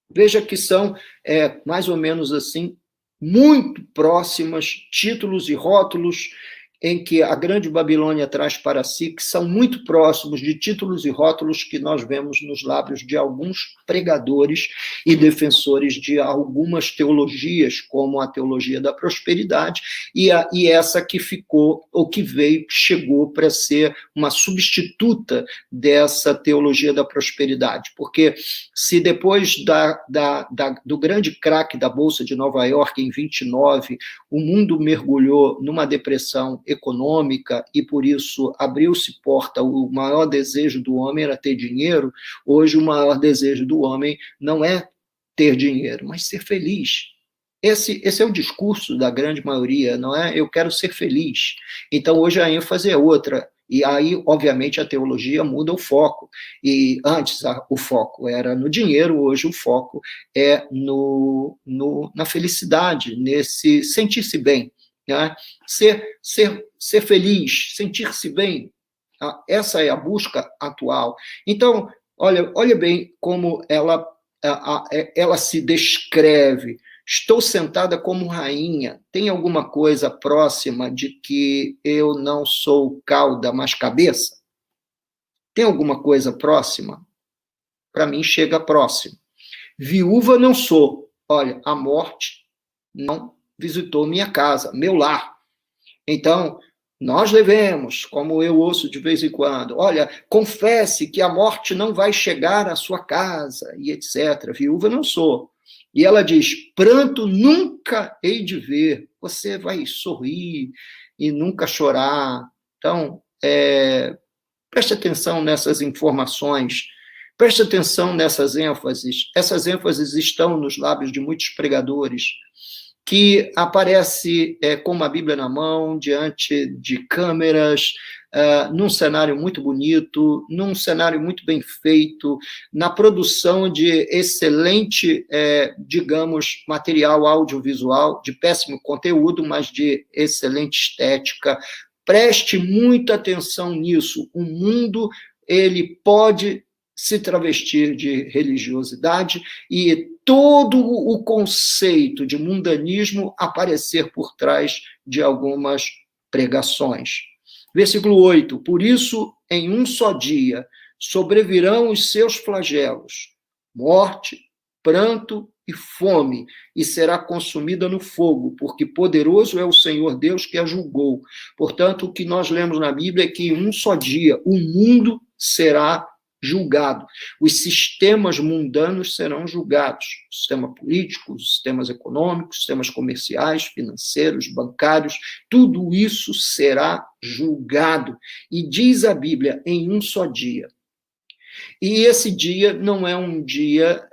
Veja que são, mais ou menos assim, muito próximas, títulos e rótulos em que a Grande Babilônia traz para si, que são muito próximos de títulos e rótulos que nós vemos nos lábios de alguns pregadores e defensores de algumas teologias, como a teologia da prosperidade, e essa que ficou, ou que veio, que chegou para ser uma substituta dessa teologia da prosperidade. Porque se depois do grande craque da Bolsa de Nova York, em 29, o mundo mergulhou numa depressão econômica e, por isso, abriu-se porta, o maior desejo do homem era ter dinheiro, hoje o maior desejo do homem não é ter dinheiro, mas ser feliz. Esse é o discurso da grande maioria, não é? Eu quero ser feliz. Então, hoje a ênfase é outra. E aí, obviamente, a teologia muda o foco. E antes o foco era no dinheiro, hoje o foco é na felicidade, nesse sentir-se bem. Né? Ser feliz, sentir-se bem. Essa é a busca atual. Então, olha bem como ela se descreve. Estou sentada como rainha. Tem alguma coisa próxima de que eu não sou cauda, mas cabeça? Tem alguma coisa próxima? Para mim, chega próximo. Viúva não sou. Olha, a morte não visitou minha casa, meu lar. Então, nós devemos, como eu ouço de vez em quando, olha, confesse que a morte não vai chegar à sua casa, e etc. Viúva não sou. E ela diz, pranto nunca hei de ver. Você vai sorrir e nunca chorar. Então, preste atenção nessas informações, preste atenção nessas ênfases. Essas ênfases estão nos lábios de muitos pregadores, que aparece com uma Bíblia na mão, diante de câmeras, num cenário muito bonito, num cenário muito bem feito, na produção de excelente, digamos, material audiovisual, de péssimo conteúdo, mas de excelente estética. Preste muita atenção nisso. O mundo, ele pode se travestir de religiosidade e todo o conceito de mundanismo aparecer por trás de algumas pregações. Versículo 8. Por isso, em um só dia, sobrevirão os seus flagelos, morte, pranto e fome, e será consumida no fogo, porque poderoso é o Senhor Deus que a julgou. Portanto, o que nós lemos na Bíblia é que em um só dia o mundo será julgado. Os sistemas mundanos serão julgados. O sistema político, os sistemas econômicos, sistemas comerciais, financeiros, bancários, tudo isso será julgado. E diz a Bíblia, em um só dia. E esse dia não é um dia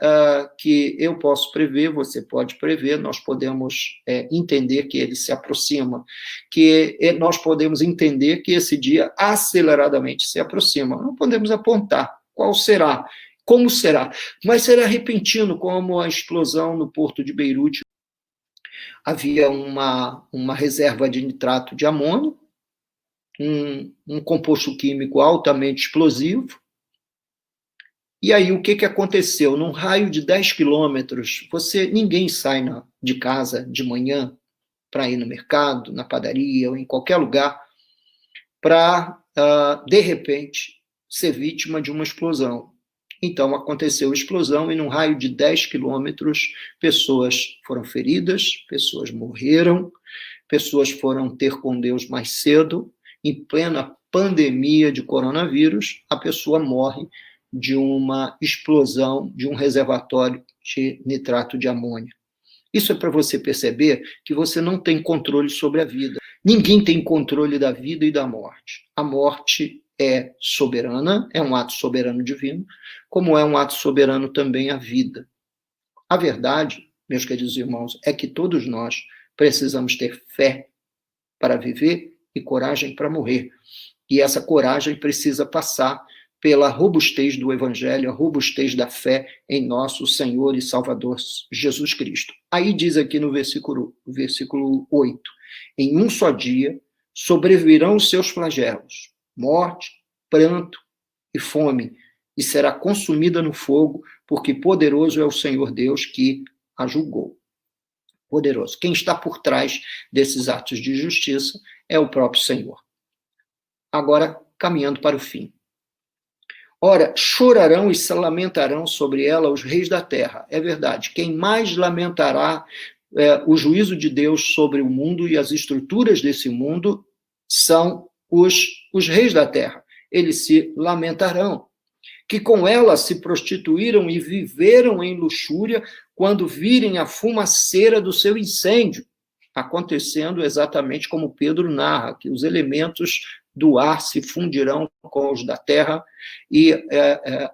que eu posso prever, você pode prever, nós podemos entender que ele se aproxima, que nós podemos entender que esse dia aceleradamente se aproxima. Não podemos apontar qual será, como será, mas será repentino, como a explosão no porto de Beirute. Havia uma reserva de nitrato de amônio, um composto químico altamente explosivo. E aí, o que aconteceu? Num raio de 10 quilômetros, ninguém sai de casa de manhã para ir no mercado, na padaria ou em qualquer lugar para, de repente, ser vítima de uma explosão. Então, aconteceu a explosão e num raio de 10 quilômetros, pessoas foram feridas, pessoas morreram, pessoas foram ter com Deus mais cedo. Em plena pandemia de coronavírus, a pessoa morre de uma explosão de um reservatório de nitrato de amônio. Isso é para você perceber que você não tem controle sobre a vida. Ninguém tem controle da vida e da morte. A morte é soberana, é um ato soberano divino, como é um ato soberano também a vida. A verdade, meus queridos irmãos, é que todos nós precisamos ter fé para viver e coragem para morrer. E essa coragem precisa passar pela robustez do Evangelho, a robustez da fé em nosso Senhor e Salvador Jesus Cristo. Aí diz aqui no versículo 8, em um só dia sobrevirão os seus flagelos, morte, pranto e fome, e será consumida no fogo, porque poderoso é o Senhor Deus que a julgou. Poderoso. Quem está por trás desses atos de justiça é o próprio Senhor. Agora, caminhando para o fim. Ora, chorarão e se lamentarão sobre ela os reis da terra. É verdade. Quem mais lamentará o juízo de Deus sobre o mundo e as estruturas desse mundo são os reis da terra. Eles se lamentarão. Que com ela se prostituíram e viveram em luxúria quando virem a fumaceira do seu incêndio. Acontecendo exatamente como Pedro narra, que os elementos do ar se fundirão com os da terra e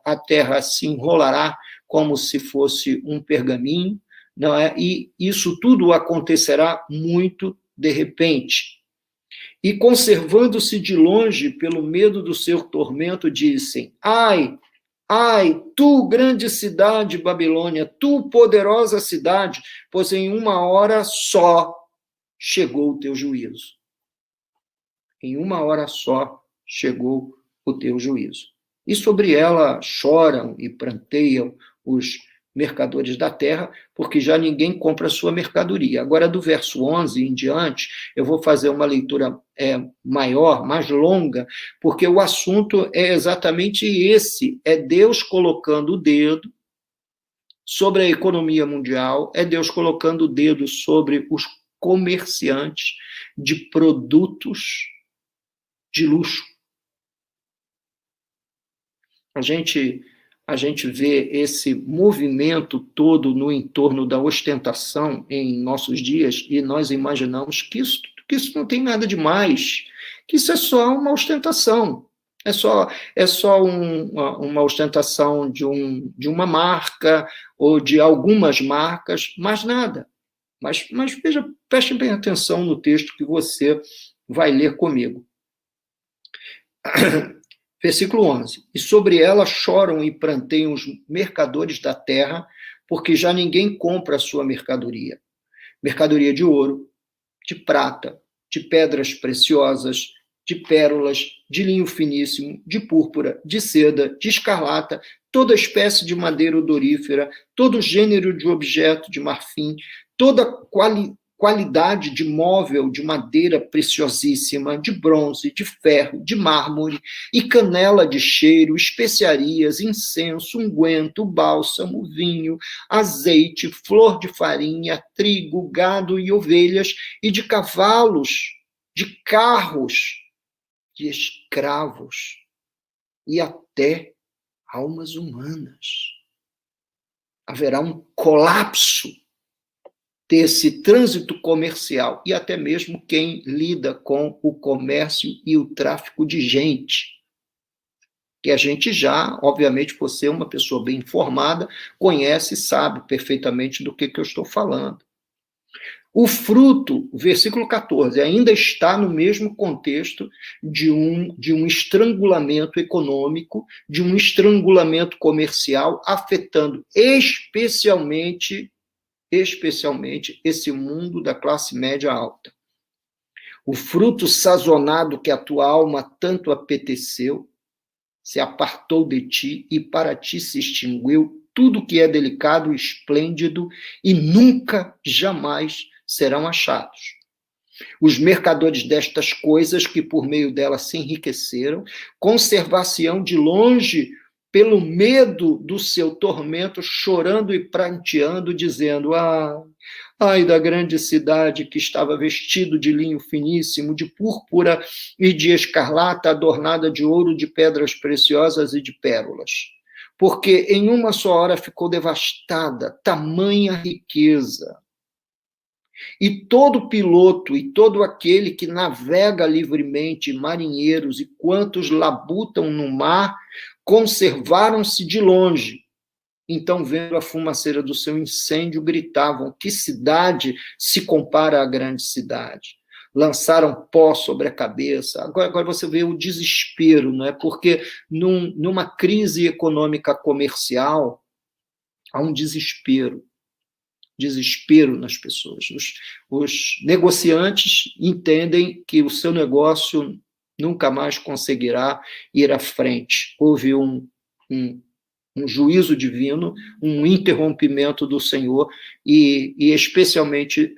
a terra se enrolará como se fosse um pergaminho, não é? E isso tudo acontecerá muito de repente. E conservando-se de longe pelo medo do seu tormento, dizem: ai, ai, tu grande cidade, Babilônia, tu poderosa cidade, pois em uma hora só chegou o teu juízo. Em uma hora só chegou o teu juízo. E sobre ela choram e pranteiam os mercadores da terra, porque já ninguém compra a sua mercadoria. Agora, do verso 11 em diante, eu vou fazer uma leitura maior, mais longa, porque o assunto é exatamente esse, é Deus colocando o dedo sobre a economia mundial, é Deus colocando o dedo sobre os comerciantes de produtos de luxo. A gente vê esse movimento todo no entorno da ostentação em nossos dias e nós imaginamos que isso não tem nada de mais, que isso é só uma ostentação, é só uma ostentação de uma marca ou de algumas marcas, mais nada. Mas veja, preste bem atenção no texto que você vai ler comigo. Versículo 11. E sobre ela choram e pranteiam os mercadores da terra, porque já ninguém compra a sua mercadoria. Mercadoria de ouro, de prata, de pedras preciosas, de pérolas, de linho finíssimo, de púrpura, de seda, de escarlata, toda espécie de madeira odorífera, todo gênero de objeto de marfim, toda qualidade de móvel de madeira preciosíssima, de bronze, de ferro, de mármore, e canela de cheiro, especiarias, incenso, unguento, bálsamo, vinho, azeite, flor de farinha, trigo, gado e ovelhas, e de cavalos, de carros, de escravos, e até almas humanas. Haverá um colapso desse trânsito comercial, e até mesmo quem lida com o comércio e o tráfico de gente. Que a gente já, obviamente, por ser uma pessoa bem informada, conhece e sabe perfeitamente do que eu estou falando. O fruto, versículo 14, ainda está no mesmo contexto de um estrangulamento econômico, de um estrangulamento comercial, afetando especialmente esse mundo da classe média alta. O fruto sazonado que a tua alma tanto apeteceu, se apartou de ti e para ti se extinguiu tudo que é delicado e esplêndido e nunca, jamais serão achados. Os mercadores destas coisas que por meio delas se enriqueceram, conservar-se-ão de longe pelo medo do seu tormento, chorando e pranteando, dizendo: ai da grande cidade que estava vestido de linho finíssimo, de púrpura e de escarlata, adornada de ouro, de pedras preciosas e de pérolas. Porque em uma só hora ficou devastada, tamanha riqueza. E todo piloto e todo aquele que navega livremente, marinheiros e quantos labutam no mar, conservaram-se de longe. Então, vendo a fumaceira do seu incêndio, gritavam: que cidade se compara à grande cidade? Lançaram pó sobre a cabeça. Agora você vê o desespero, não é? Porque numa crise econômica comercial, há um desespero nas pessoas. Os negociantes entendem que o seu negócio nunca mais conseguirá ir à frente. Houve um juízo divino, um interrompimento do Senhor, e especialmente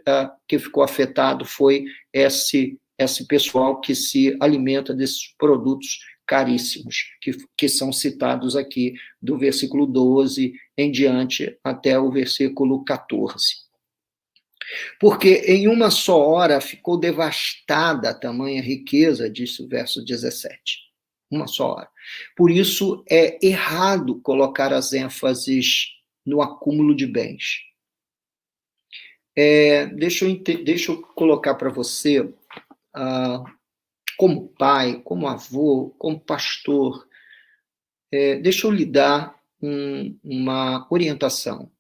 que ficou afetado foi esse pessoal que se alimenta desses produtos caríssimos, que são citados aqui do versículo 12 em diante até o versículo 14. Porque em uma só hora ficou devastada a tamanha riqueza, disse o verso 17. Uma só hora. Por isso é errado colocar as ênfases no acúmulo de bens. Deixa eu colocar para você, como pai, como avô, como pastor, deixa eu lhe dar uma orientação.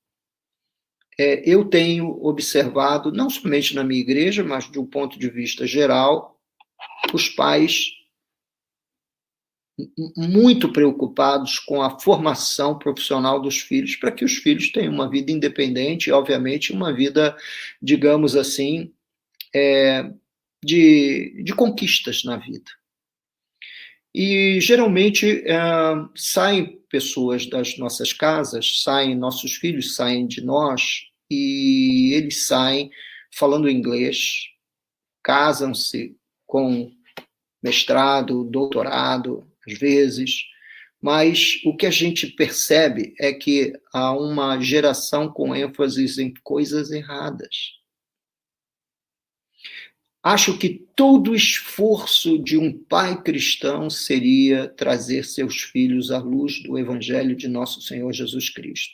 Eu tenho observado, não somente na minha igreja, mas de um ponto de vista geral, os pais muito preocupados com a formação profissional dos filhos, para que os filhos tenham uma vida independente e, obviamente, uma vida, digamos assim, de conquistas na vida. E, geralmente, saem pessoas das nossas casas, nossos filhos saem de nós, e eles saem falando inglês, casam-se com mestrado, doutorado, às vezes, mas o que a gente percebe é que há uma geração com ênfase em coisas erradas. Acho que todo o esforço de um pai cristão seria trazer seus filhos à luz do Evangelho de nosso Senhor Jesus Cristo.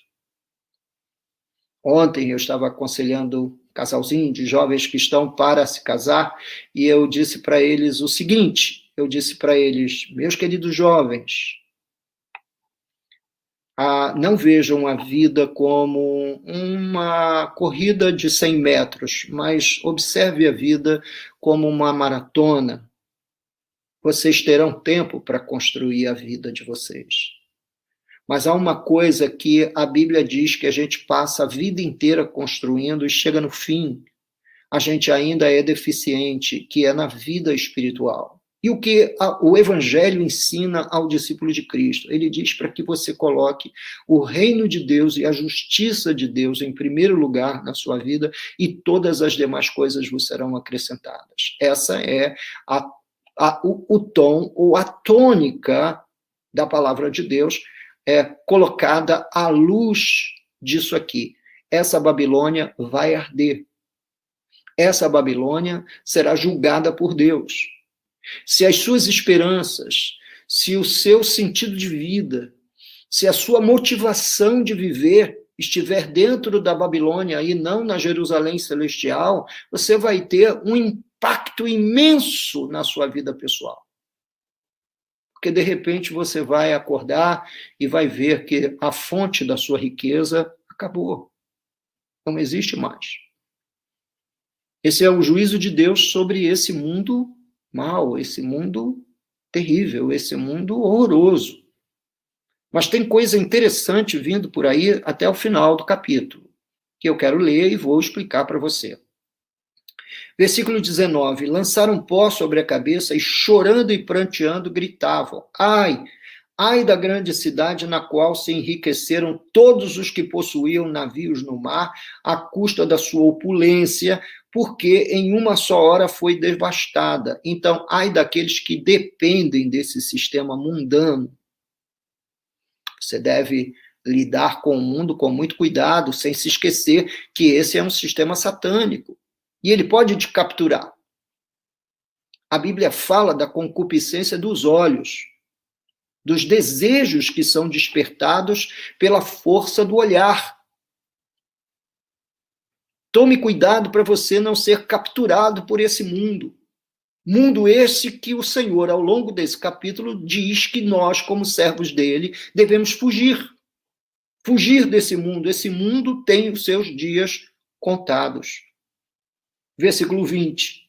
Ontem eu estava aconselhando um casalzinho de jovens que estão para se casar, e eu disse para eles o seguinte, meus queridos jovens, não vejam a vida como uma corrida de 100 metros, mas observe a vida como uma maratona. Vocês terão tempo para construir a vida de vocês. Mas há uma coisa que a Bíblia diz que a gente passa a vida inteira construindo e chega no fim, a gente ainda é deficiente, que é na vida espiritual. E o que o Evangelho ensina ao discípulo de Cristo? Ele diz para que você coloque o reino de Deus e a justiça de Deus em primeiro lugar na sua vida, e todas as demais coisas vos serão acrescentadas. Essa é o tom ou a tônica da palavra de Deus, colocada à luz disso aqui. Essa Babilônia vai arder. Essa Babilônia será julgada por Deus. Se as suas esperanças, se o seu sentido de vida, se a sua motivação de viver estiver dentro da Babilônia e não na Jerusalém celestial, você vai ter um impacto imenso na sua vida pessoal. Porque, de repente, você vai acordar e vai ver que a fonte da sua riqueza acabou. Não existe mais. Esse é o juízo de Deus sobre esse mundo mau, esse mundo terrível, esse mundo horroroso. Mas tem coisa interessante vindo por aí até o final do capítulo, que eu quero ler e vou explicar para você. Versículo 19, lançaram pó sobre a cabeça e, chorando e pranteando, gritavam: ai, ai da grande cidade na qual se enriqueceram todos os que possuíam navios no mar, à custa da sua opulência, porque em uma só hora foi devastada. Então, ai daqueles que dependem desse sistema mundano. Você deve lidar com o mundo com muito cuidado, sem se esquecer que esse é um sistema satânico. E ele pode te capturar. A Bíblia fala da concupiscência dos olhos, dos desejos que são despertados pela força do olhar. Tome cuidado para você não ser capturado por esse mundo. Mundo esse que o Senhor, ao longo desse capítulo, diz que nós, como servos dele, devemos fugir. Fugir desse mundo. Esse mundo tem os seus dias contados. Versículo 20.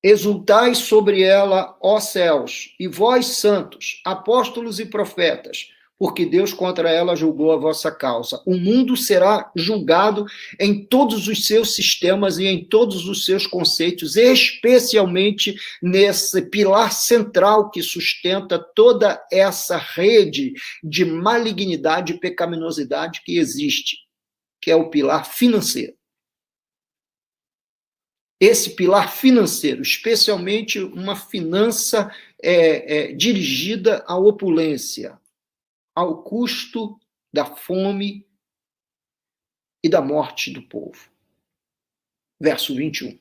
Exultai sobre ela, ó céus, e vós, santos, apóstolos e profetas, porque Deus contra ela julgou a vossa causa. O mundo será julgado em todos os seus sistemas e em todos os seus conceitos, especialmente nesse pilar central que sustenta toda essa rede de malignidade e pecaminosidade que existe, que é o pilar financeiro. Esse pilar financeiro, especialmente uma finança dirigida à opulência, ao custo da fome e da morte do povo. Verso 21.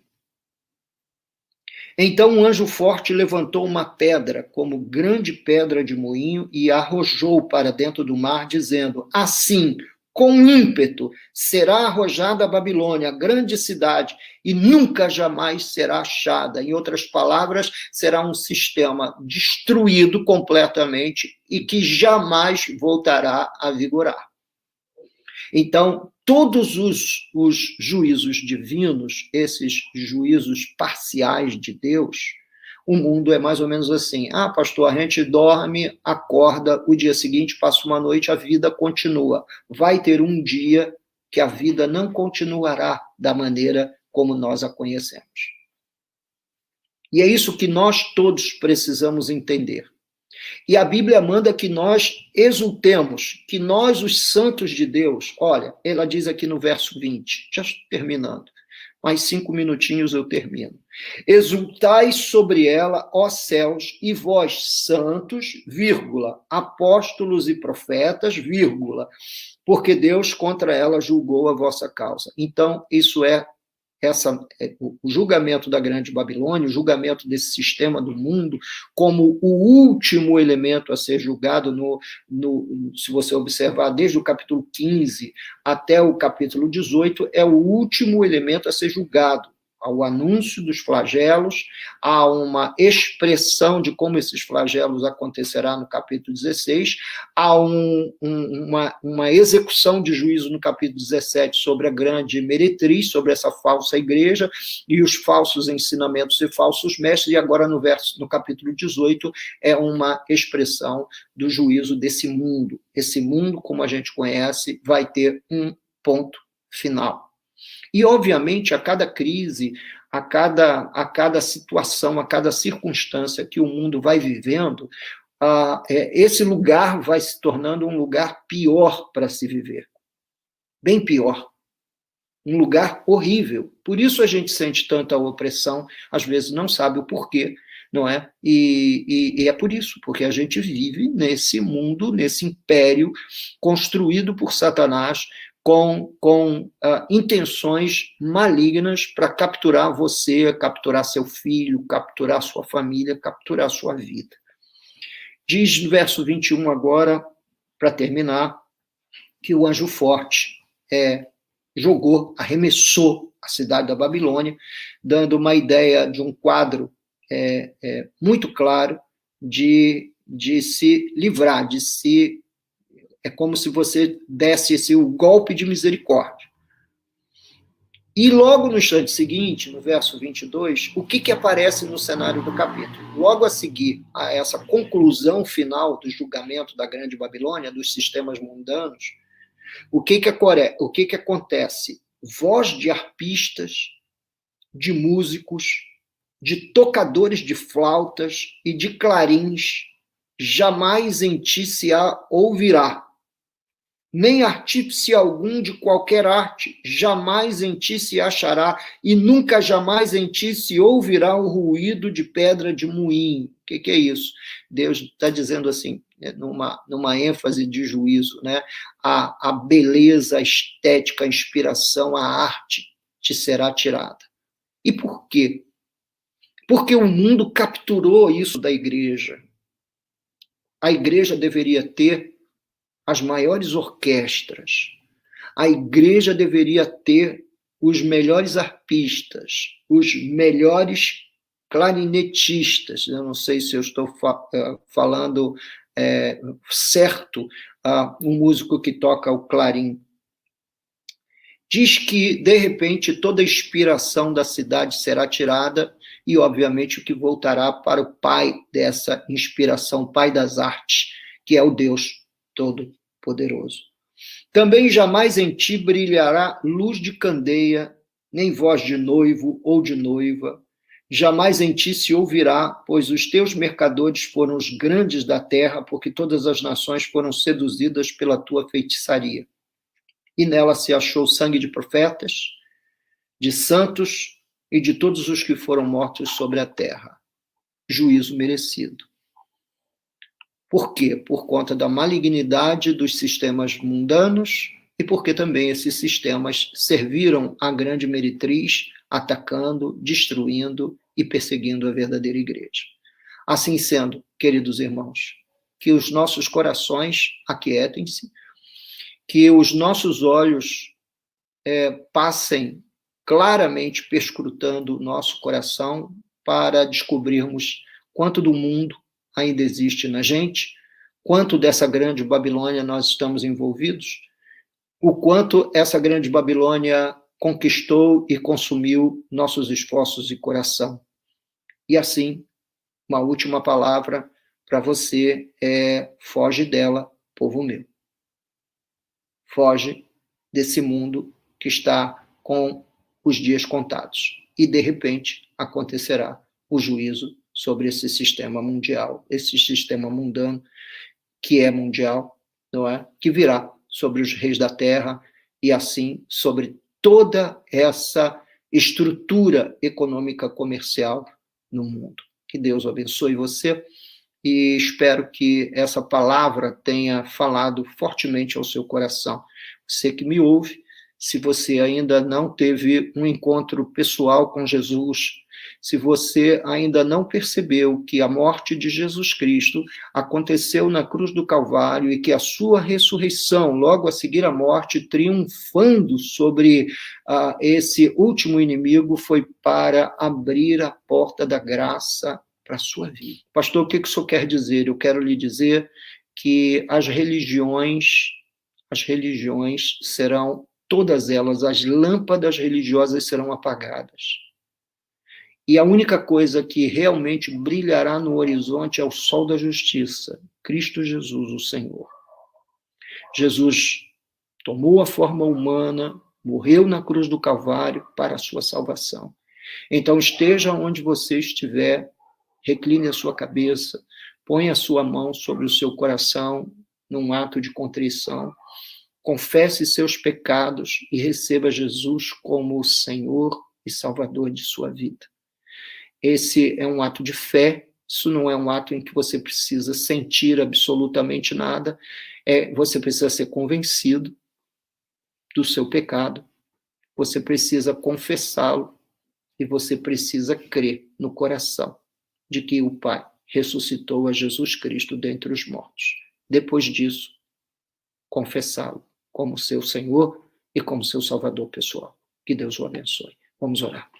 Então um anjo forte levantou uma pedra, como grande pedra de moinho, e a arrojou para dentro do mar, dizendo: assim, com ímpeto, será arrojada a Babilônia, a grande cidade, e nunca jamais será achada. Em outras palavras, será um sistema destruído completamente e que jamais voltará a vigorar. Então, todos os juízos divinos, esses juízos parciais de Deus, o mundo é mais ou menos assim. Ah, pastor, a gente dorme, acorda, o dia seguinte passa uma noite, a vida continua. Vai ter um dia que a vida não continuará da maneira como nós a conhecemos. E é isso que nós todos precisamos entender. E a Bíblia manda que nós exultemos, que nós, os santos de Deus, olha, ela diz aqui no verso 20, já estou terminando, mais 5 minutinhos eu termino. Exultai sobre ela, ó céus, e vós, santos, vírgula, apóstolos e profetas, vírgula, porque Deus contra ela julgou a vossa causa. Então, isso é o julgamento da grande Babilônia, o julgamento desse sistema do mundo, como o último elemento a ser julgado, se você observar, desde o capítulo 15 até o capítulo 18, é o último elemento a ser julgado. Há o anúncio dos flagelos, há uma expressão de como esses flagelos acontecerá no capítulo 16, há uma execução de juízo no capítulo 17 sobre a grande meretriz, sobre essa falsa igreja, e os falsos ensinamentos e falsos mestres, e agora no capítulo 18 é uma expressão do juízo desse mundo. Esse mundo, como a gente conhece, vai ter um ponto final. E, obviamente, a cada crise, a cada situação, a cada circunstância que o mundo vai vivendo, esse lugar vai se tornando um lugar pior para se viver. Bem pior. Um lugar horrível. Por isso a gente sente tanta opressão, às vezes não sabe o porquê, não é? E é por isso, porque a gente vive nesse mundo, nesse império construído por Satanás, com intenções malignas para capturar você, capturar seu filho, capturar sua família, capturar sua vida. Diz no verso 21 agora, para terminar, que o anjo forte arremessou a cidade da Babilônia, dando uma ideia de um quadro muito claro de se livrar, é como se você desse o golpe de misericórdia. E logo no instante seguinte, no verso 22, o que aparece no cenário do capítulo? Logo a seguir a essa conclusão final do julgamento da grande Babilônia, dos sistemas mundanos, o que acontece? Voz de arpistas, de músicos, de tocadores de flautas e de clarins, jamais em ti se ouvirá. Nem artífice algum de qualquer arte, jamais em ti se achará, e nunca jamais em ti se ouvirá o ruído de pedra de moinho. O que é isso? Deus está dizendo assim, numa ênfase de juízo, né? A beleza, a estética, a inspiração, a arte te será tirada. E por quê? Porque o mundo capturou isso da igreja. A igreja deveria ter as maiores orquestras. A igreja deveria ter os melhores arpistas, os melhores clarinetistas, eu não sei se eu estou falando certo, um músico que toca o clarim. Diz que, de repente, toda a inspiração da cidade será tirada e, obviamente, o que voltará para o pai dessa inspiração, o pai das artes, que é o Deus Todo-Poderoso. Também jamais em ti brilhará luz de candeia, nem voz de noivo ou de noiva. Jamais em ti se ouvirá, pois os teus mercadores foram os grandes da terra, porque todas as nações foram seduzidas pela tua feitiçaria. E nela se achou sangue de profetas, de santos e de todos os que foram mortos sobre a terra. Juízo merecido. Por quê? Por conta da malignidade dos sistemas mundanos e porque também esses sistemas serviram à grande meretriz, atacando, destruindo e perseguindo a verdadeira igreja. Assim sendo, queridos irmãos, que os nossos corações aquietem-se, que os nossos olhos passem claramente perscrutando o nosso coração para descobrirmos quanto do mundo ainda existe na gente, quanto dessa grande Babilônia nós estamos envolvidos, o quanto essa grande Babilônia conquistou e consumiu nossos esforços e coração. E assim, uma última palavra para você é: foge dela, povo meu. Foge desse mundo que está com os dias contados. E, de repente, acontecerá o juízo sobre esse sistema mundial, esse sistema mundano que é mundial, não é? Que virá sobre os reis da terra e, assim, sobre toda essa estrutura econômica comercial no mundo. Que Deus abençoe você e espero que essa palavra tenha falado fortemente ao seu coração. Você que me ouve, se você ainda não teve um encontro pessoal com Jesus, se você ainda não percebeu que a morte de Jesus Cristo aconteceu na cruz do Calvário e que a sua ressurreição, logo a seguir à morte, triunfando sobre esse último inimigo, foi para abrir a porta da graça para a sua vida. Pastor, o que isso quer dizer? Eu quero lhe dizer que as religiões serão, todas elas, as lâmpadas religiosas serão apagadas. E a única coisa que realmente brilhará no horizonte é o sol da justiça, Cristo Jesus, o Senhor. Jesus tomou a forma humana, morreu na cruz do Calvário para a sua salvação. Então, esteja onde você estiver, recline a sua cabeça, ponha a sua mão sobre o seu coração num ato de contrição, confesse seus pecados e receba Jesus como o Senhor e Salvador de sua vida. Esse é um ato de fé, isso não é um ato em que você precisa sentir absolutamente nada, você precisa ser convencido do seu pecado, você precisa confessá-lo e você precisa crer no coração de que o Pai ressuscitou a Jesus Cristo dentre os mortos. Depois disso, confessá-lo como seu Senhor e como seu Salvador pessoal. Que Deus o abençoe. Vamos orar.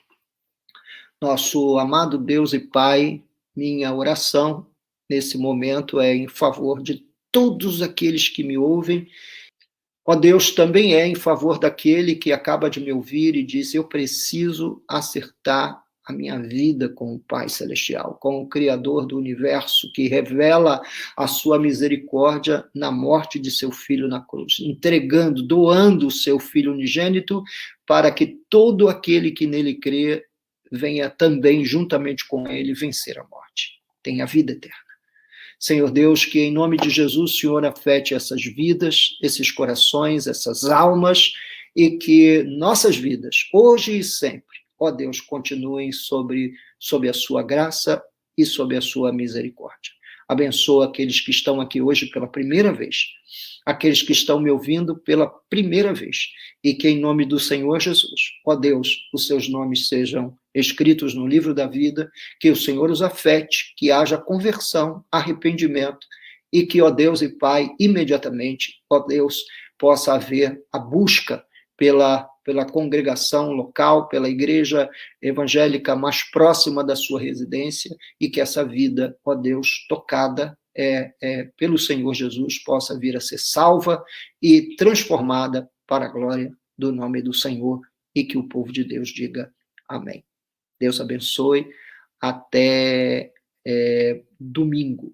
Nosso amado Deus e Pai, minha oração nesse momento é em favor de todos aqueles que me ouvem. Ó Deus, também é em favor daquele que acaba de me ouvir e diz: eu preciso acertar a minha vida com o Pai Celestial, com o Criador do Universo, que revela a sua misericórdia na morte de seu Filho na cruz, entregando, doando o seu Filho unigênito para que todo aquele que nele crê venha também, juntamente com ele, vencer a morte, tenha a vida eterna. Senhor Deus, que em nome de Jesus, o Senhor afete essas vidas, esses corações, essas almas, e que nossas vidas, hoje e sempre, ó Deus, continuem sob a sua graça e sob a sua misericórdia. Abençoa aqueles que estão aqui hoje pela primeira vez, aqueles que estão me ouvindo pela primeira vez, e que em nome do Senhor Jesus, ó Deus, os seus nomes sejam escritos no livro da vida, que o Senhor os afete, que haja conversão, arrependimento, e que, ó Deus e Pai, imediatamente, ó Deus, possa haver a busca pela pela congregação local, pela igreja evangélica mais próxima da sua residência, e que essa vida, ó Deus, tocada pelo Senhor Jesus, possa vir a ser salva e transformada para a glória do nome do Senhor, e que o povo de Deus diga amém. Deus abençoe. Até domingo.